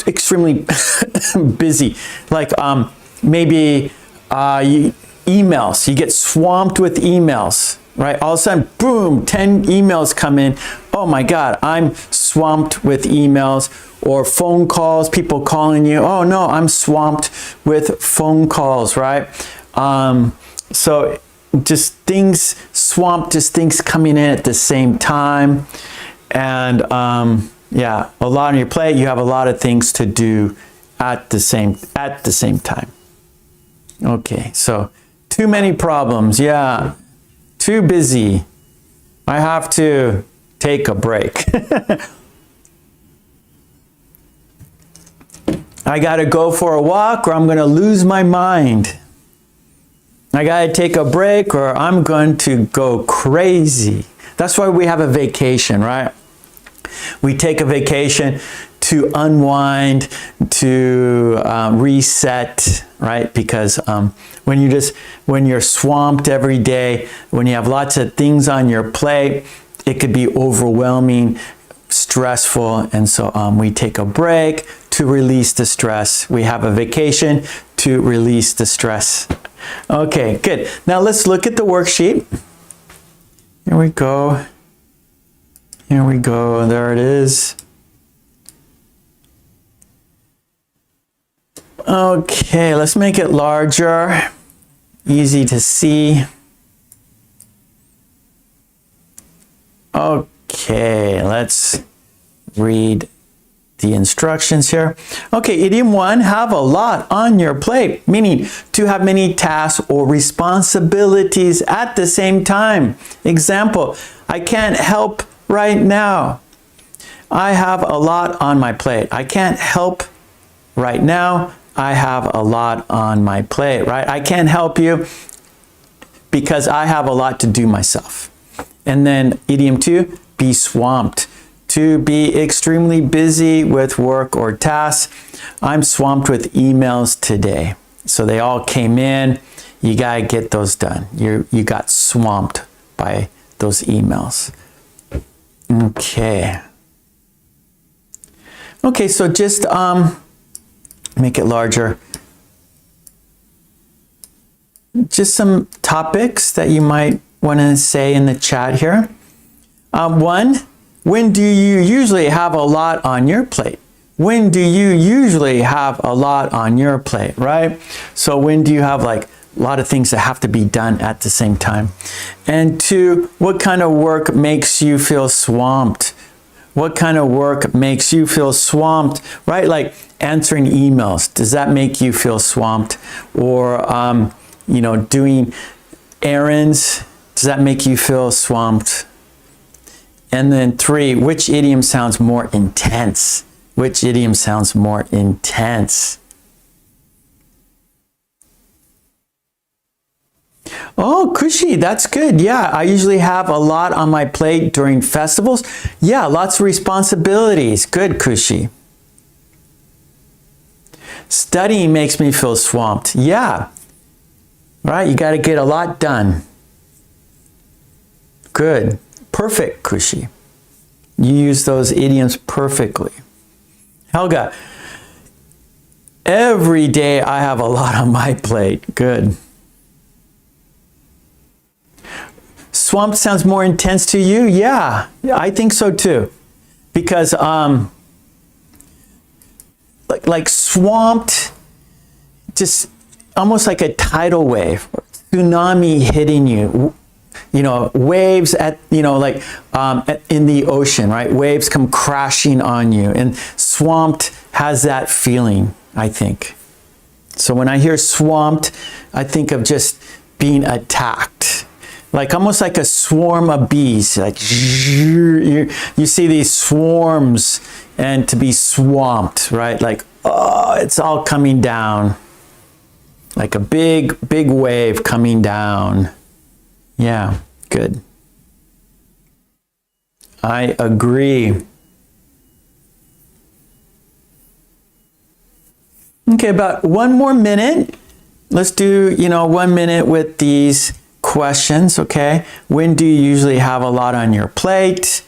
extremely busy. Like maybe emails. You get swamped with emails, right? All of a sudden, boom, 10 emails come in. Oh my God, I'm swamped with emails. Or phone calls, people calling you. Oh no, I'm swamped with phone calls, right? So just things swamped, just things coming in at the same time. And yeah, a lot on your plate. You have a lot of things to do at the same time. Okay, so too many problems. Yeah, too busy. I have to take a break. I got to go for a walk or I'm going to lose my mind. I got to take a break or I'm going to go crazy. That's why we have a vacation, right? We take a vacation to unwind, to reset, right? Because when you're swamped every day, when you have lots of things on your plate, it could be overwhelming, stressful, and so we take a break to release the stress. We have a vacation to release the stress. Okay, good. Now let's look at the worksheet. Here we go. Here we go. There it is. Okay, let's make it larger. Easy to see. Okay, let's read the instructions here. Okay, idiom 1, have a lot on your plate, meaning to have many tasks or responsibilities at the same time. Example, I can't help right now. I have a lot on my plate. I can't help right now. I have a lot on my plate, right? I can't help you because I have a lot to do myself. And then idiom 2, be swamped. To be extremely busy with work or tasks. I'm swamped with emails today. So they all came in. You got to get those done. You got swamped by those emails. Okay. Okay, so just make it larger. Just some topics that you might want to say in the chat here. 1, when do you usually have a lot on your plate? When do you usually have a lot on your plate, right? So when do you have like a lot of things that have to be done at the same time? And 2, what kind of work makes you feel swamped? What kind of work makes you feel swamped, right? Like answering emails. Does that make you feel swamped? Or, you know, doing errands. Does that make you feel swamped? And then 3, which idiom sounds more intense? Which idiom sounds more intense? Oh, Kushi, that's good. Yeah, I usually have a lot on my plate during festivals. Yeah, lots of responsibilities. Good, Kushi. Studying makes me feel swamped. Yeah, right? You got to get a lot done. Good. Perfect, Kushi. You use those idioms perfectly. Helga, every day I have a lot on my plate. Good. Swamped sounds more intense to you? Yeah, I think so too. Because like swamped, just almost like a tidal wave, tsunami hitting you. waves at, like in the ocean, right? Waves come crashing on you, and swamped has that feeling, I think. So when I hear swamped, I think of just being attacked, like almost like a swarm of bees. Like you see these swarms, and to be swamped, right? Like, oh, it's all coming down, like a big wave coming down. Yeah, good. I agree. Okay, about 1 more minute. Let's do, 1 minute with these questions, okay? When do you usually have a lot on your plate?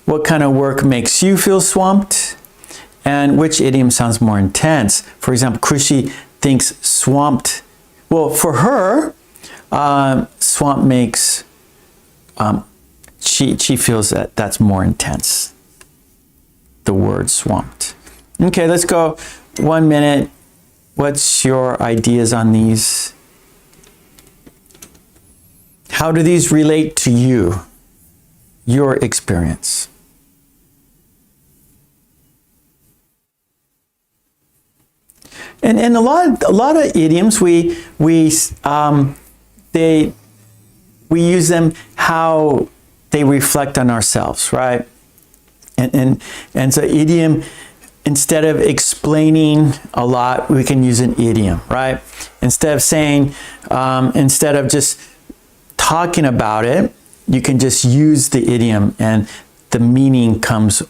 What kind of work makes you feel swamped? And which idiom sounds more intense? For example, Krishi thinks swamped. Well, for her, swamp makes, she feels that that's more intense, the word swamped. Okay, let's go 1 minute. What's your ideas on these? How do these relate to you, your experience? And a lot of idioms we use them how they reflect on ourselves, right? And so idiom, instead of explaining a lot, we can use an idiom, right? Instead of saying, instead of just talking about it, you can just use the idiom, and the meaning comes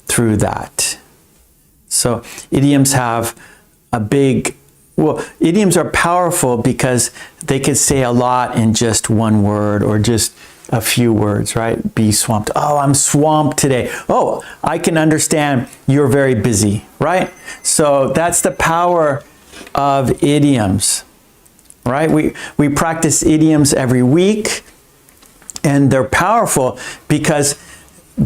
through that. So idioms have idioms are powerful because they could say a lot in just one word or just a few words, right? Be swamped. Oh, I'm swamped today. Oh, I can understand you're very busy, right? So that's the power of idioms, right? We practice idioms every week, and they're powerful because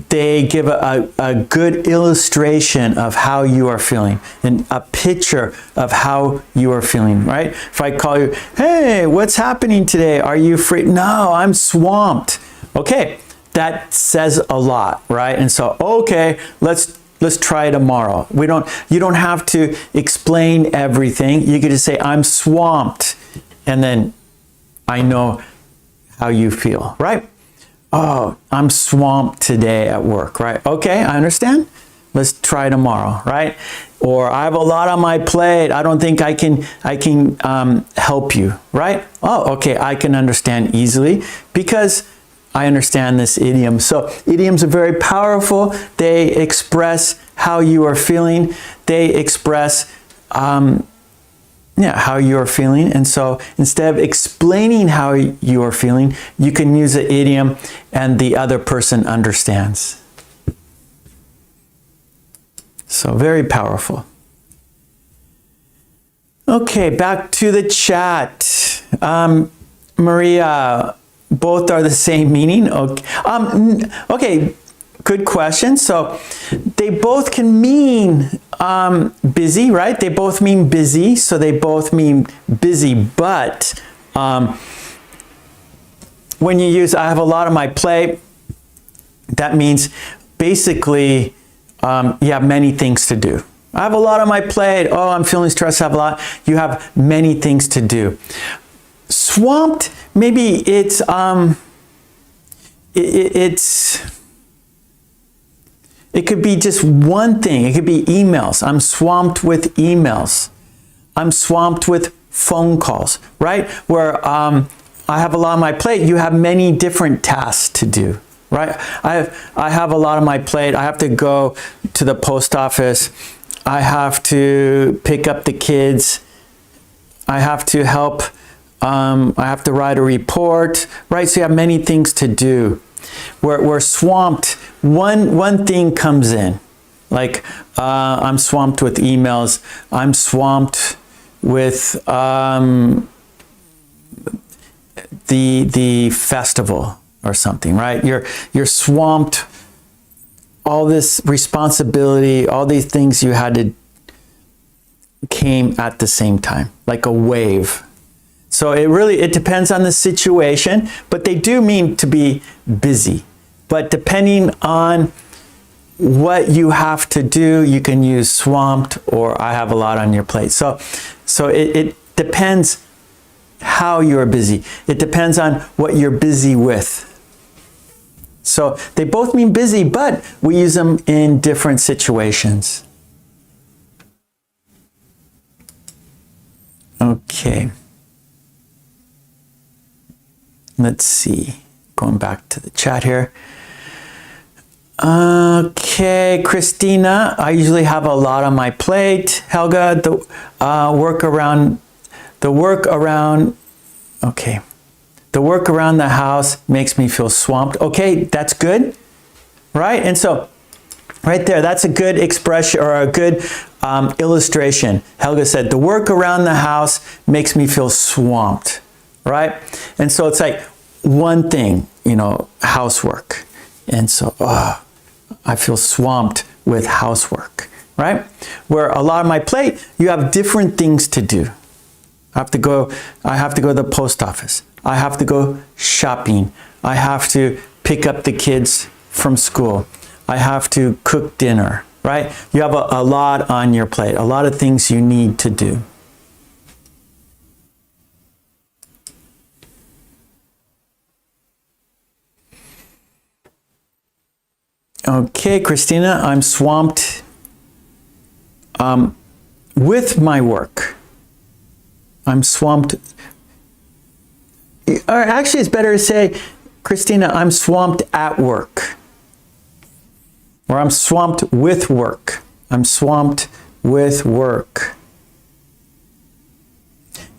they give a good illustration of how you are feeling, and a picture of how you are feeling, right? If I call you, hey, what's happening today? Are you free? No, I'm swamped. Okay, that says a lot, right? And so, okay, let's try tomorrow. You don't have to explain everything. You can just say, I'm swamped, and then I know how you feel, right? Oh, I'm swamped today at work, right? Okay, I understand. Let's try tomorrow, right? Or I have a lot on my plate. I don't think I can help you, right? Oh, okay, I can understand easily because I understand this idiom. So idioms are very powerful. They express how you are feeling. They express how you are feeling. And so instead of explaining how you are feeling, you can use an idiom and the other person understands. So very powerful. Okay, back to the chat. Maria, both are the same meaning? Okay, okay, good question. So they both can mean busy, right? They both mean busy, so they both mean busy, but when you use I have a lot on my plate, that means basically you have many things to do. I have a lot on my plate. Oh, I'm feeling stressed. I have a lot. You have many things to do. Swamped, maybe it could be just one thing. It could be emails. I'm swamped with emails. I'm swamped with phone calls, right? Where I have a lot on my plate. You have many different tasks to do, right? I have a lot on my plate. I have to go to the post office. I have to pick up the kids. I have to help. I have to write a report, right? So you have many things to do. We're swamped. One thing comes in, like I'm swamped with emails. I'm swamped with the festival or something, right? You're swamped. All this responsibility, all these things you had to came at the same time, like a wave. So it depends on the situation, but they do mean to be busy. But depending on what you have to do, you can use swamped or I have a lot on your plate. So it depends how you're busy. It depends on what you're busy with. So they both mean busy, but we use them in different situations. Okay. Let's see. Going back to the chat here. Okay, Christina, I usually have a lot on my plate. Helga, the work around the house makes me feel swamped. Okay, that's good, right? And so right there, that's a good expression or a good illustration. Helga said, the work around the house makes me feel swamped, right? And so it's like one thing, you know, housework. And so, I feel swamped with housework, right? Where a lot on my plate, you have different things to do. I have to go to the post office. I have to go shopping. I have to pick up the kids from school. I have to cook dinner, right? You have a lot on your plate, a lot of things you need to do. Okay, Christina, I'm swamped with my work. I'm swamped. Or actually, it's better to say, Christina, I'm swamped at work. Or I'm swamped with work. I'm swamped with work.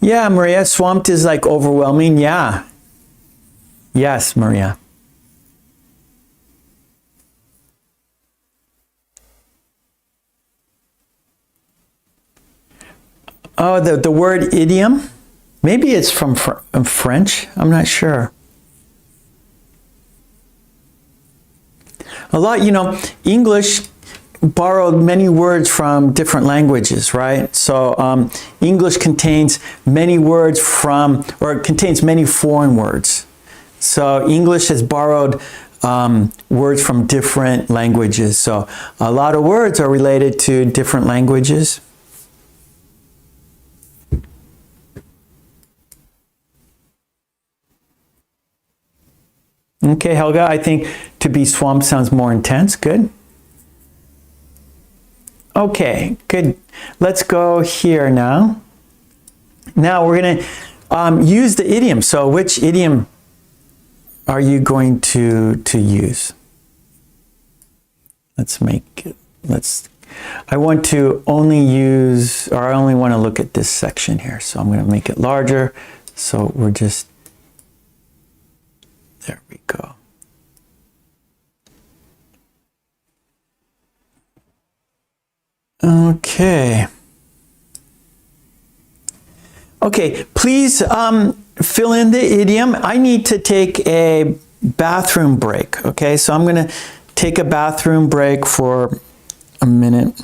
Yeah, Maria, swamped is like overwhelming. Yeah. Yes, Maria. Oh, the word idiom? Maybe it's from French. I'm not sure. A lot, you know, English borrowed many words from different languages, right? So English contains many words from, or it contains many foreign words. So English has borrowed words from different languages. So a lot of words are related to different languages. Okay, Helga, I think to be swamped sounds more intense. Good. Okay, good. Let's go here now. Now we're going to use the idiom. So which idiom are you going to use? Let's make it, I want to only use, or I only want to look at this section here. So I'm going to make it larger. So we're just, there we go. Okay. Okay, please fill in the idiom. I need to take a bathroom break. Okay, so I'm going to take a bathroom break for a minute.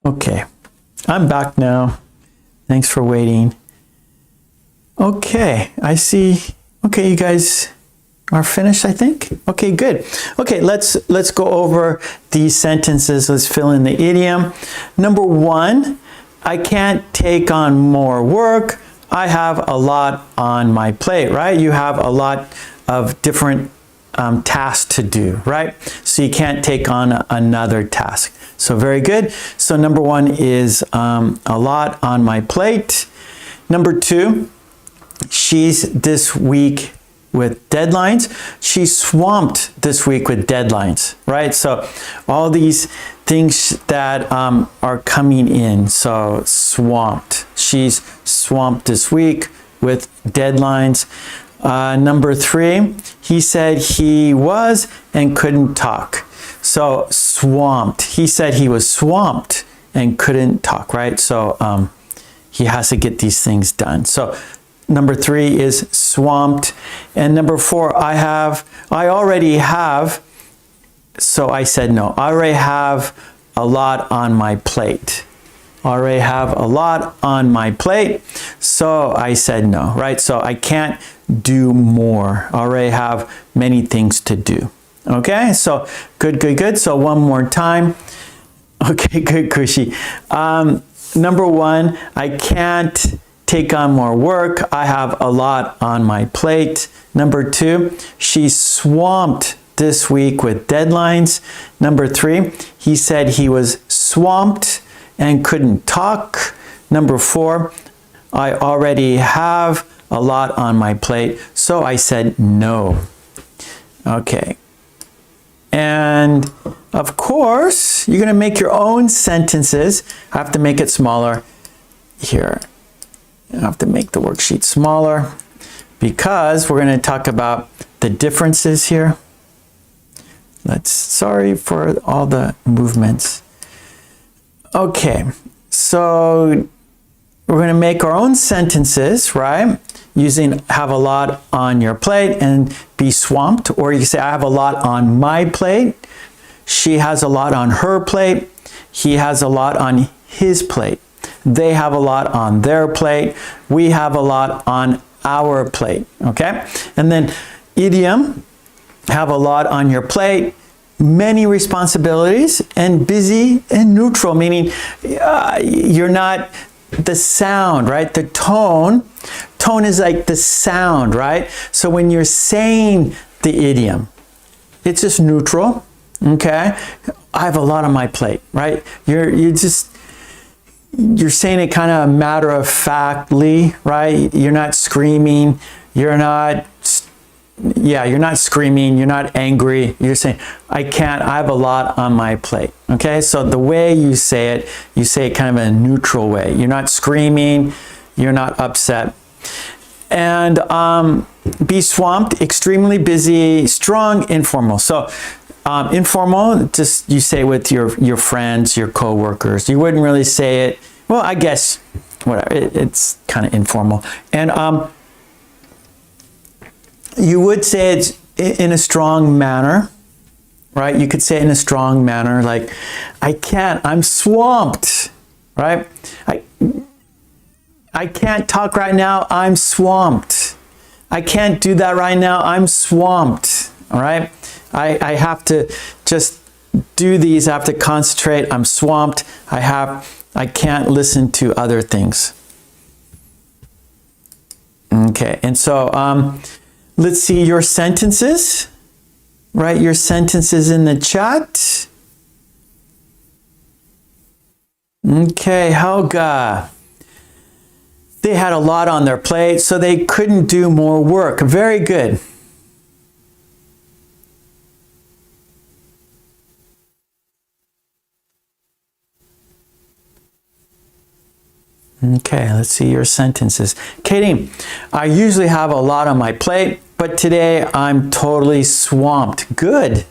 Okay, I'm back now. Thanks for waiting. Okay, I see. Okay, you guys are finished, I think. Okay, good. Okay, let's go over these sentences. Let's fill in the idiom. Number 1, I can't take on more work. I have a lot on my plate, right? You have a lot of different tasks to do, right? So you can't take on another task. So very good. So number 1 is a lot on my plate. Number 2, she's this week with deadlines. She's swamped this week with deadlines, right? So all these things that are coming in. So swamped. She's swamped this week with deadlines. Number 3, he said he was and couldn't talk. So swamped. He said he was swamped and couldn't talk, right? So he has to get these things done. So number 3 is swamped. And number 4, I already have, so I said no. I already have a lot on my plate. I already have a lot on my plate. So I said no, right? So I can't do more. I already have many things to do. Okay, so good, good, good. So one more time. Okay, good, Kushi. Number 1, I can't take on more work. I have a lot on my plate. Number 2, she's swamped this week with deadlines. Number 3, he said he was swamped and couldn't talk. Number 4, I already have a lot on my plate, so I said no. Okay. And of course, you're going to make your own sentences. I have to make it smaller here. I have to make the worksheet smaller because we're going to talk about the differences here. Sorry for all the movements. Okay, so we're going to make our own sentences, right? Using have a lot on your plate and be swamped. Or you can say I have a lot on my plate. She has a lot on her plate. He has a lot on his plate. They have a lot on their plate. We have a lot on our plate, okay? And then idiom, have a lot on your plate, many responsibilities, and busy and neutral, meaning you're not the sound, right? The tone is like the sound, right? So when you're saying the idiom, it's just neutral, okay? I have a lot on my plate, right? You're saying it kind of matter of factly, right? You're not screaming, you're not screaming, you're not angry. You're saying, I have a lot on my plate. Okay, so the way you say it kind of in a neutral way. You're not screaming, you're not upset. And be swamped, extremely busy, strong, informal. So informal, just you say with your friends, your co-workers. You wouldn't really say it, well, I guess, whatever, it's kind of informal. And you would say it in a strong manner, right? You could say it in a strong manner, like, I'm swamped, right? I can't talk right now, I'm swamped. I can't do that right now, I'm swamped, all right? I have to just do these, I have to concentrate, I'm swamped, I can't listen to other things. Okay, and so, let's see your sentences. Write your sentences in the chat. Okay, Helga. They had a lot on their plate, so they couldn't do more work. Very good. Okay, let's see your sentences. Katie, I usually have a lot on my plate, but today I'm totally swamped. Good.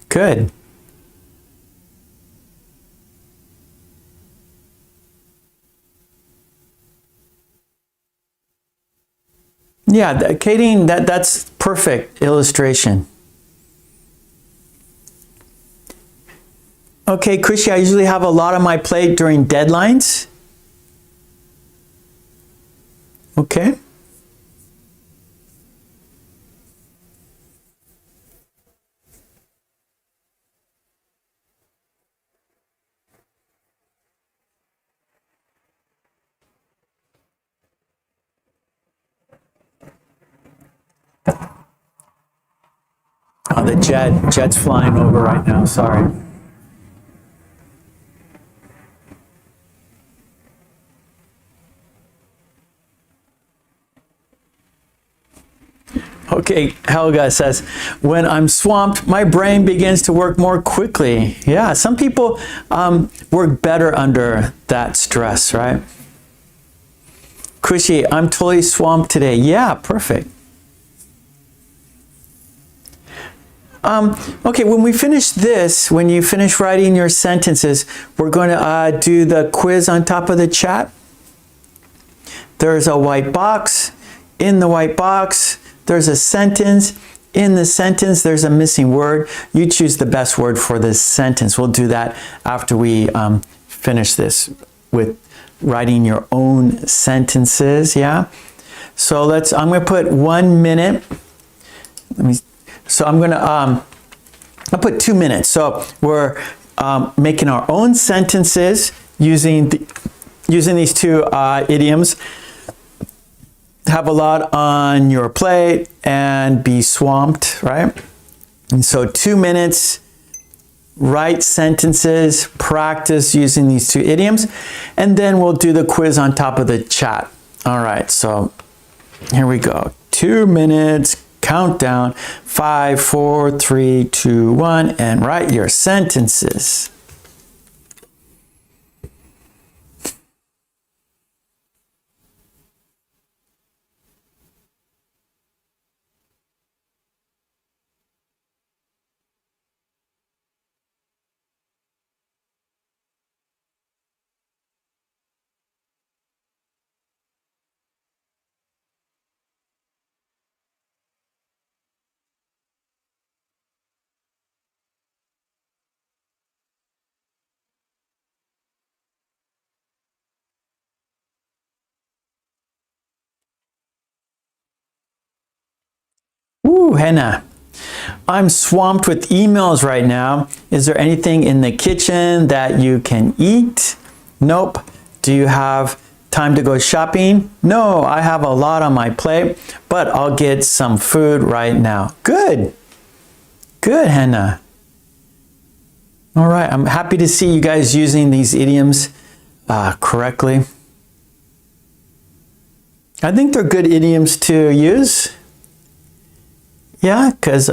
Good. Yeah, Katie, that's perfect illustration. Okay, Chrissy, I usually have a lot on my plate during deadlines. Okay. Oh, the jet's flying over right now, sorry. Okay, Helga says, when I'm swamped, my brain begins to work more quickly. Yeah, some people work better under that stress, right? Chrissy, I'm totally swamped today. Yeah, perfect. Okay, when we finish this, when you finish writing your sentences, we're going to do the quiz on top of the chat. There's a white box. In the white box, there's a sentence. In the sentence, there's a missing word. You choose the best word for this sentence. We'll do that after we finish this with writing your own sentences, yeah? So I'm going to put 1 minute. So I'm going to, I'll put 2 minutes. So we're making our own sentences using these two idioms. Have a lot on your plate and be swamped, right? And so 2 minutes, write sentences, practice using these two idioms, and then we'll do the quiz on top of the chat. All right, so here we go. 2 minutes, countdown, 5, 4, 3, 2, 1, and write your sentences. Ooh, Hannah. I'm swamped with emails right now. Is there anything in the kitchen that you can eat? Nope. Do you have time to go shopping? No, I have a lot on my plate, but I'll get some food right now. Good. Good, Hannah. All right, I'm happy to see you guys using these idioms correctly. I think they're good idioms to use. Yeah, because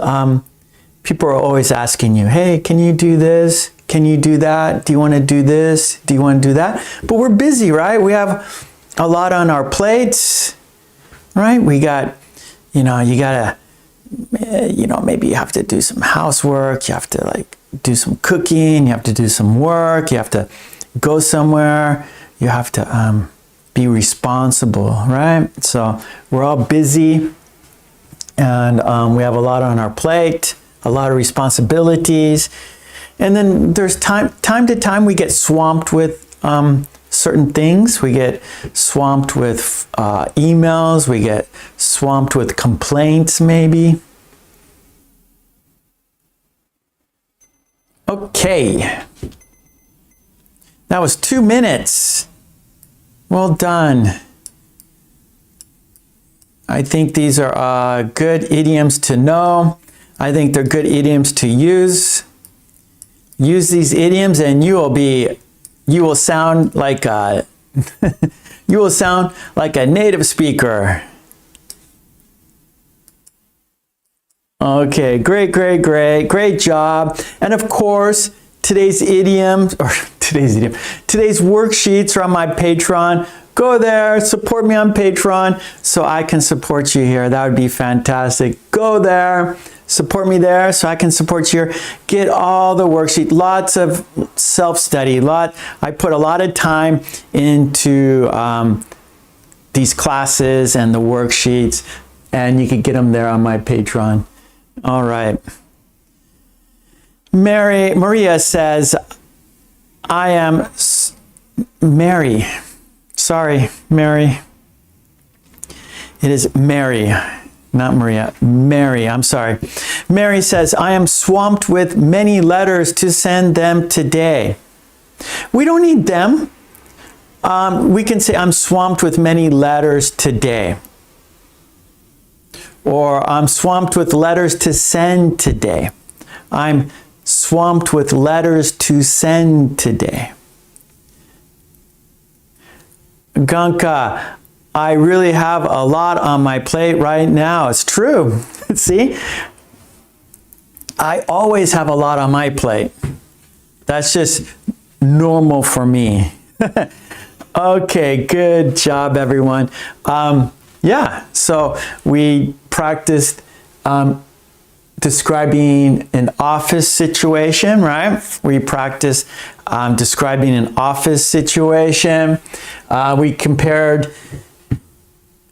people are always asking you, hey, can you do this? Can you do that? Do you want to do this? Do you want to do that? But we're busy, right? We have a lot on our plates, right? We got, you gotta, maybe you have to do some housework. You have to do some cooking. You have to do some work. You have to go somewhere. You have to be responsible, right? So we're all busy. And we have a lot on our plate, a lot of responsibilities. And then there's time to time we get swamped with certain things. We get swamped with emails. We get swamped with complaints, maybe. Okay. That was 2 minutes. Well done. I think these are good idioms to know. I think they're good idioms to use. Use these idioms and you will sound like a native speaker. Okay, great job. And of course, today's worksheets are on my Patreon. Go there, support me on Patreon so I can support you here. That would be fantastic. Go there, support me there so I can support you here. Get all the worksheet, lots of self-study. I put a lot of time into these classes and the worksheets, and you can get them there on my Patreon. All right. Maria says, I am Mary. Sorry, Mary. It is Mary, not Maria. Mary, I'm sorry. Mary says, I am swamped with many letters to send them today. We don't need them. We can say, I'm swamped with many letters today. Or I'm swamped with letters to send today. I'm swamped with letters to send today. Ganka, I really have a lot on my plate right now. It's true. See? I always have a lot on my plate. That's just normal for me. Okay, good job, everyone. Yeah, so we practiced describing an office situation, right? We practiced describing an office situation. We compared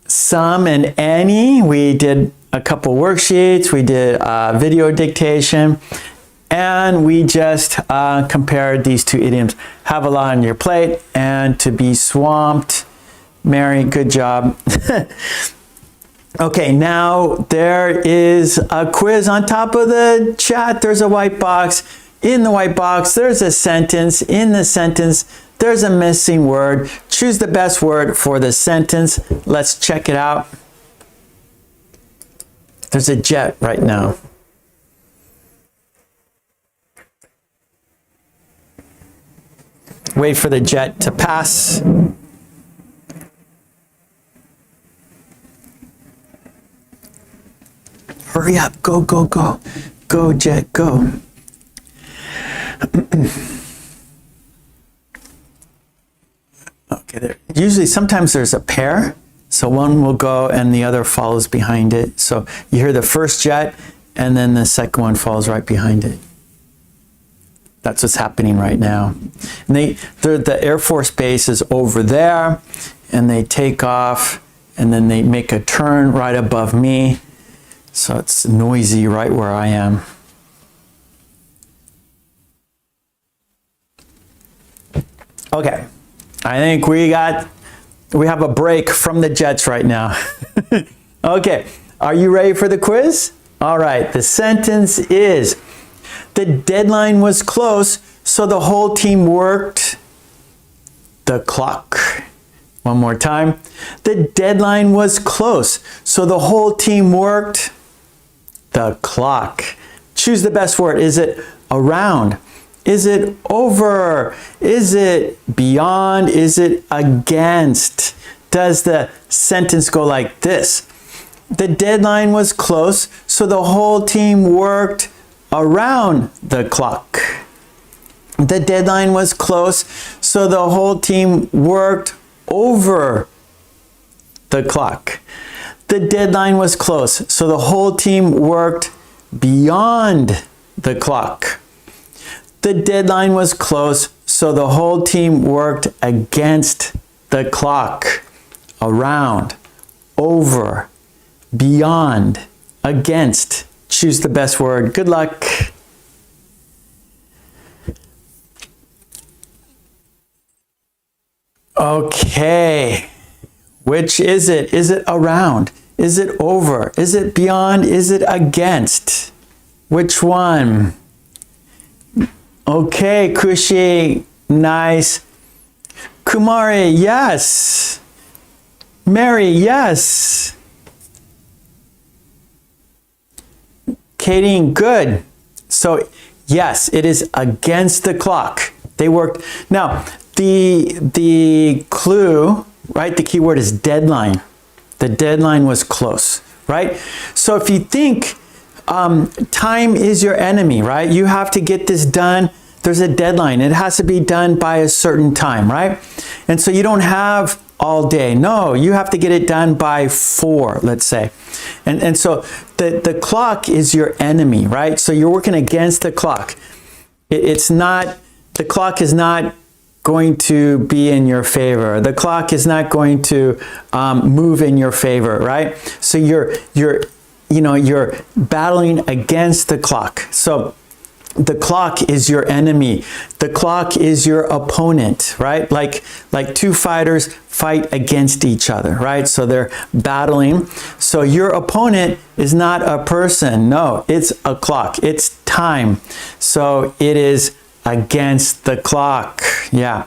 some and any. We did a couple worksheets. We did video dictation. And we just compared these two idioms. Have a lot on your plate and to be swamped. Mary, good job. Okay, now there is a quiz on top of the chat. There's a white box. In the white box, there's a sentence. In the sentence, there's a missing word. Choose the best word for the sentence. Let's check it out. There's a jet right now. Wait for the jet to pass. Hurry up, go, go, go. Go, jet, go. Okay, there. Usually, sometimes there's a pair. So one will go and the other follows behind it. So you hear the first jet and then the second one follows right behind it. That's what's happening right now. And the Air Force Base is over there and they take off and then they make a turn right above me. So it's noisy right where I am. Okay, I think we have a break from the jets right now. Okay, are you ready for the quiz? All right, the sentence is, the deadline was close, so the whole team worked the clock. One more time. The deadline was close, so the whole team worked the clock. Choose the best word. Is it around? Is it over? Is it beyond? Is it against? Does the sentence go like this? The deadline was close, so the whole team worked around the clock. The deadline was close, so the whole team worked over the clock. The deadline was close, so the whole team worked beyond the clock. The deadline was close, so the whole team worked against the clock. Around, over, beyond, against. Choose the best word. Good luck. Okay. Which is it? Is it around? Is it over? Is it beyond? Is it against? Which one? Okay, Kushi, nice. Kumari, yes. Mary, yes. Katie, good. So, yes, it is against the clock. They worked. Now, the clue, right, the key word is deadline. The deadline was close, right? So if you think time is your enemy, right? You have to get this done. There's a deadline. It has to be done by a certain time, right? And so you don't have all day. No, you have to get it done by 4, let's say. And so the clock is your enemy, right? So you're working against the clock. The clock is not going to be in your favor. The clock is not going to move in your favor, right? So you're battling against the clock. So the clock is your enemy. The clock is your opponent, right? Like two fighters fight against each other, right? So they're battling. So your opponent is not a person. No, it's a clock. It's time. So it is against the clock. Yeah.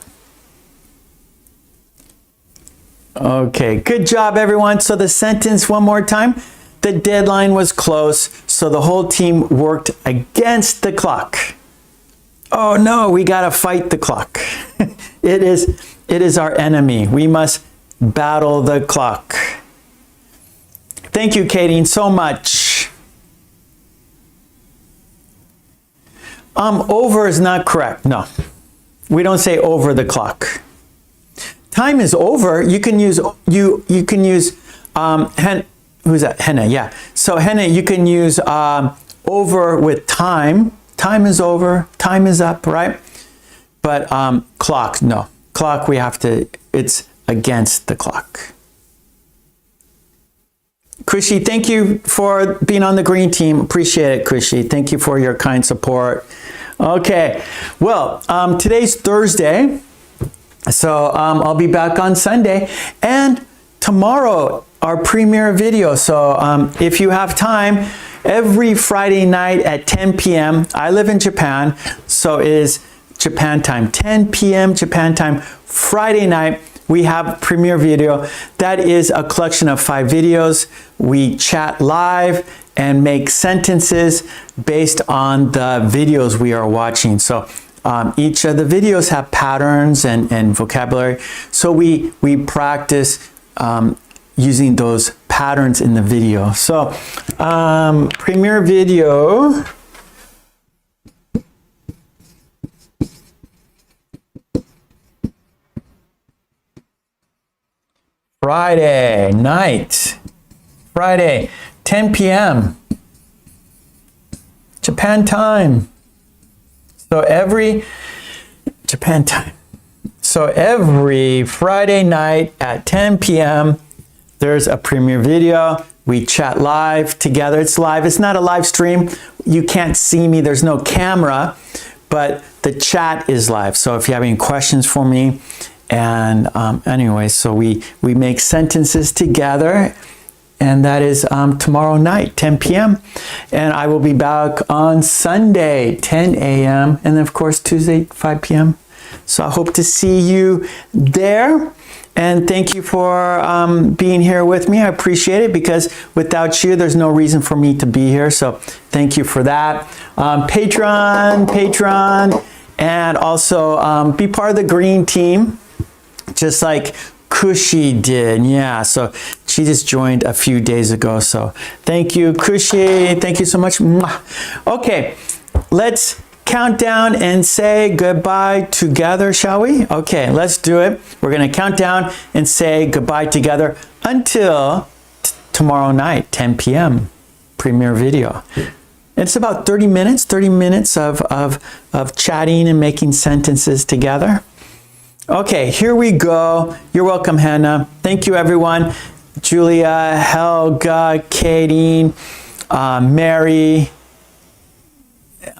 Okay, good job, everyone. So the sentence one more time. The deadline was close, so the whole team worked against the clock. Oh no, we gotta fight the clock. It is our enemy. We must battle the clock. Thank you, Katie, so much. Over is not correct. No, we don't say over the clock. Time is over. You can use who's that? Henna, yeah. So Henna, you can use over with time. Time is over, time is up, right? But clock, no. Clock, we have to, it's against the clock. Krishi, thank you for being on the green team. Appreciate it, Krishi. Thank you for your kind support. Okay, well, today's Thursday, so I'll be back on Sunday. And tomorrow, our premiere video. So if you have time, every Friday night at 10 p.m., I live in Japan, so it is Japan time, 10 p.m. Japan time, Friday night, we have premiere video. That is a collection of 5 videos. We chat live and make sentences based on the videos we are watching. So each of the videos have patterns and vocabulary. So we practice using those patterns in the video. So, premiere video. Friday night. Friday, 10 p.m. Japan time. So Japan time. So every Friday night at 10 p.m., there's a premiere video. We chat live together. It's live. It's not a live stream. You can't see me. There's no camera, but the chat is live. So if you have any questions for me, and anyway, so we make sentences together, and that is tomorrow night, 10 p.m. And I will be back on Sunday, 10 a.m. and then of course Tuesday, 5 p.m. So I hope to see you there. And thank you for being here with me. I appreciate it, because without you, there's no reason for me to be here. So thank you for that. Patreon, and also be part of the green team, just like Kushi did. Yeah, so she just joined a few days ago. So thank you, Kushi. Thank you so much. Okay, let's count down and say goodbye together, shall we? Okay, let's do it. We're going to count down and say goodbye together until tomorrow night, 10 p.m. premiere video. It's about 30 minutes of chatting and making sentences together. Okay, here we go. You're welcome, Hannah. Thank you, everyone. Julia, Helga, Katie, Mary.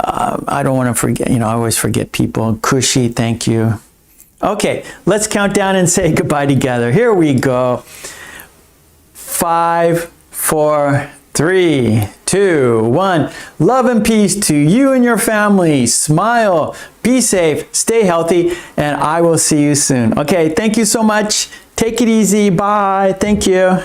I don't want to forget, I always forget people. Kushi, thank you. Okay, let's count down and say goodbye together. Here we go. 5, 4, 3, 2, 1. Love and peace to you and your family. Smile, be safe, stay healthy, and I will see you soon. Okay, thank you so much. Take it easy. Bye. Thank you.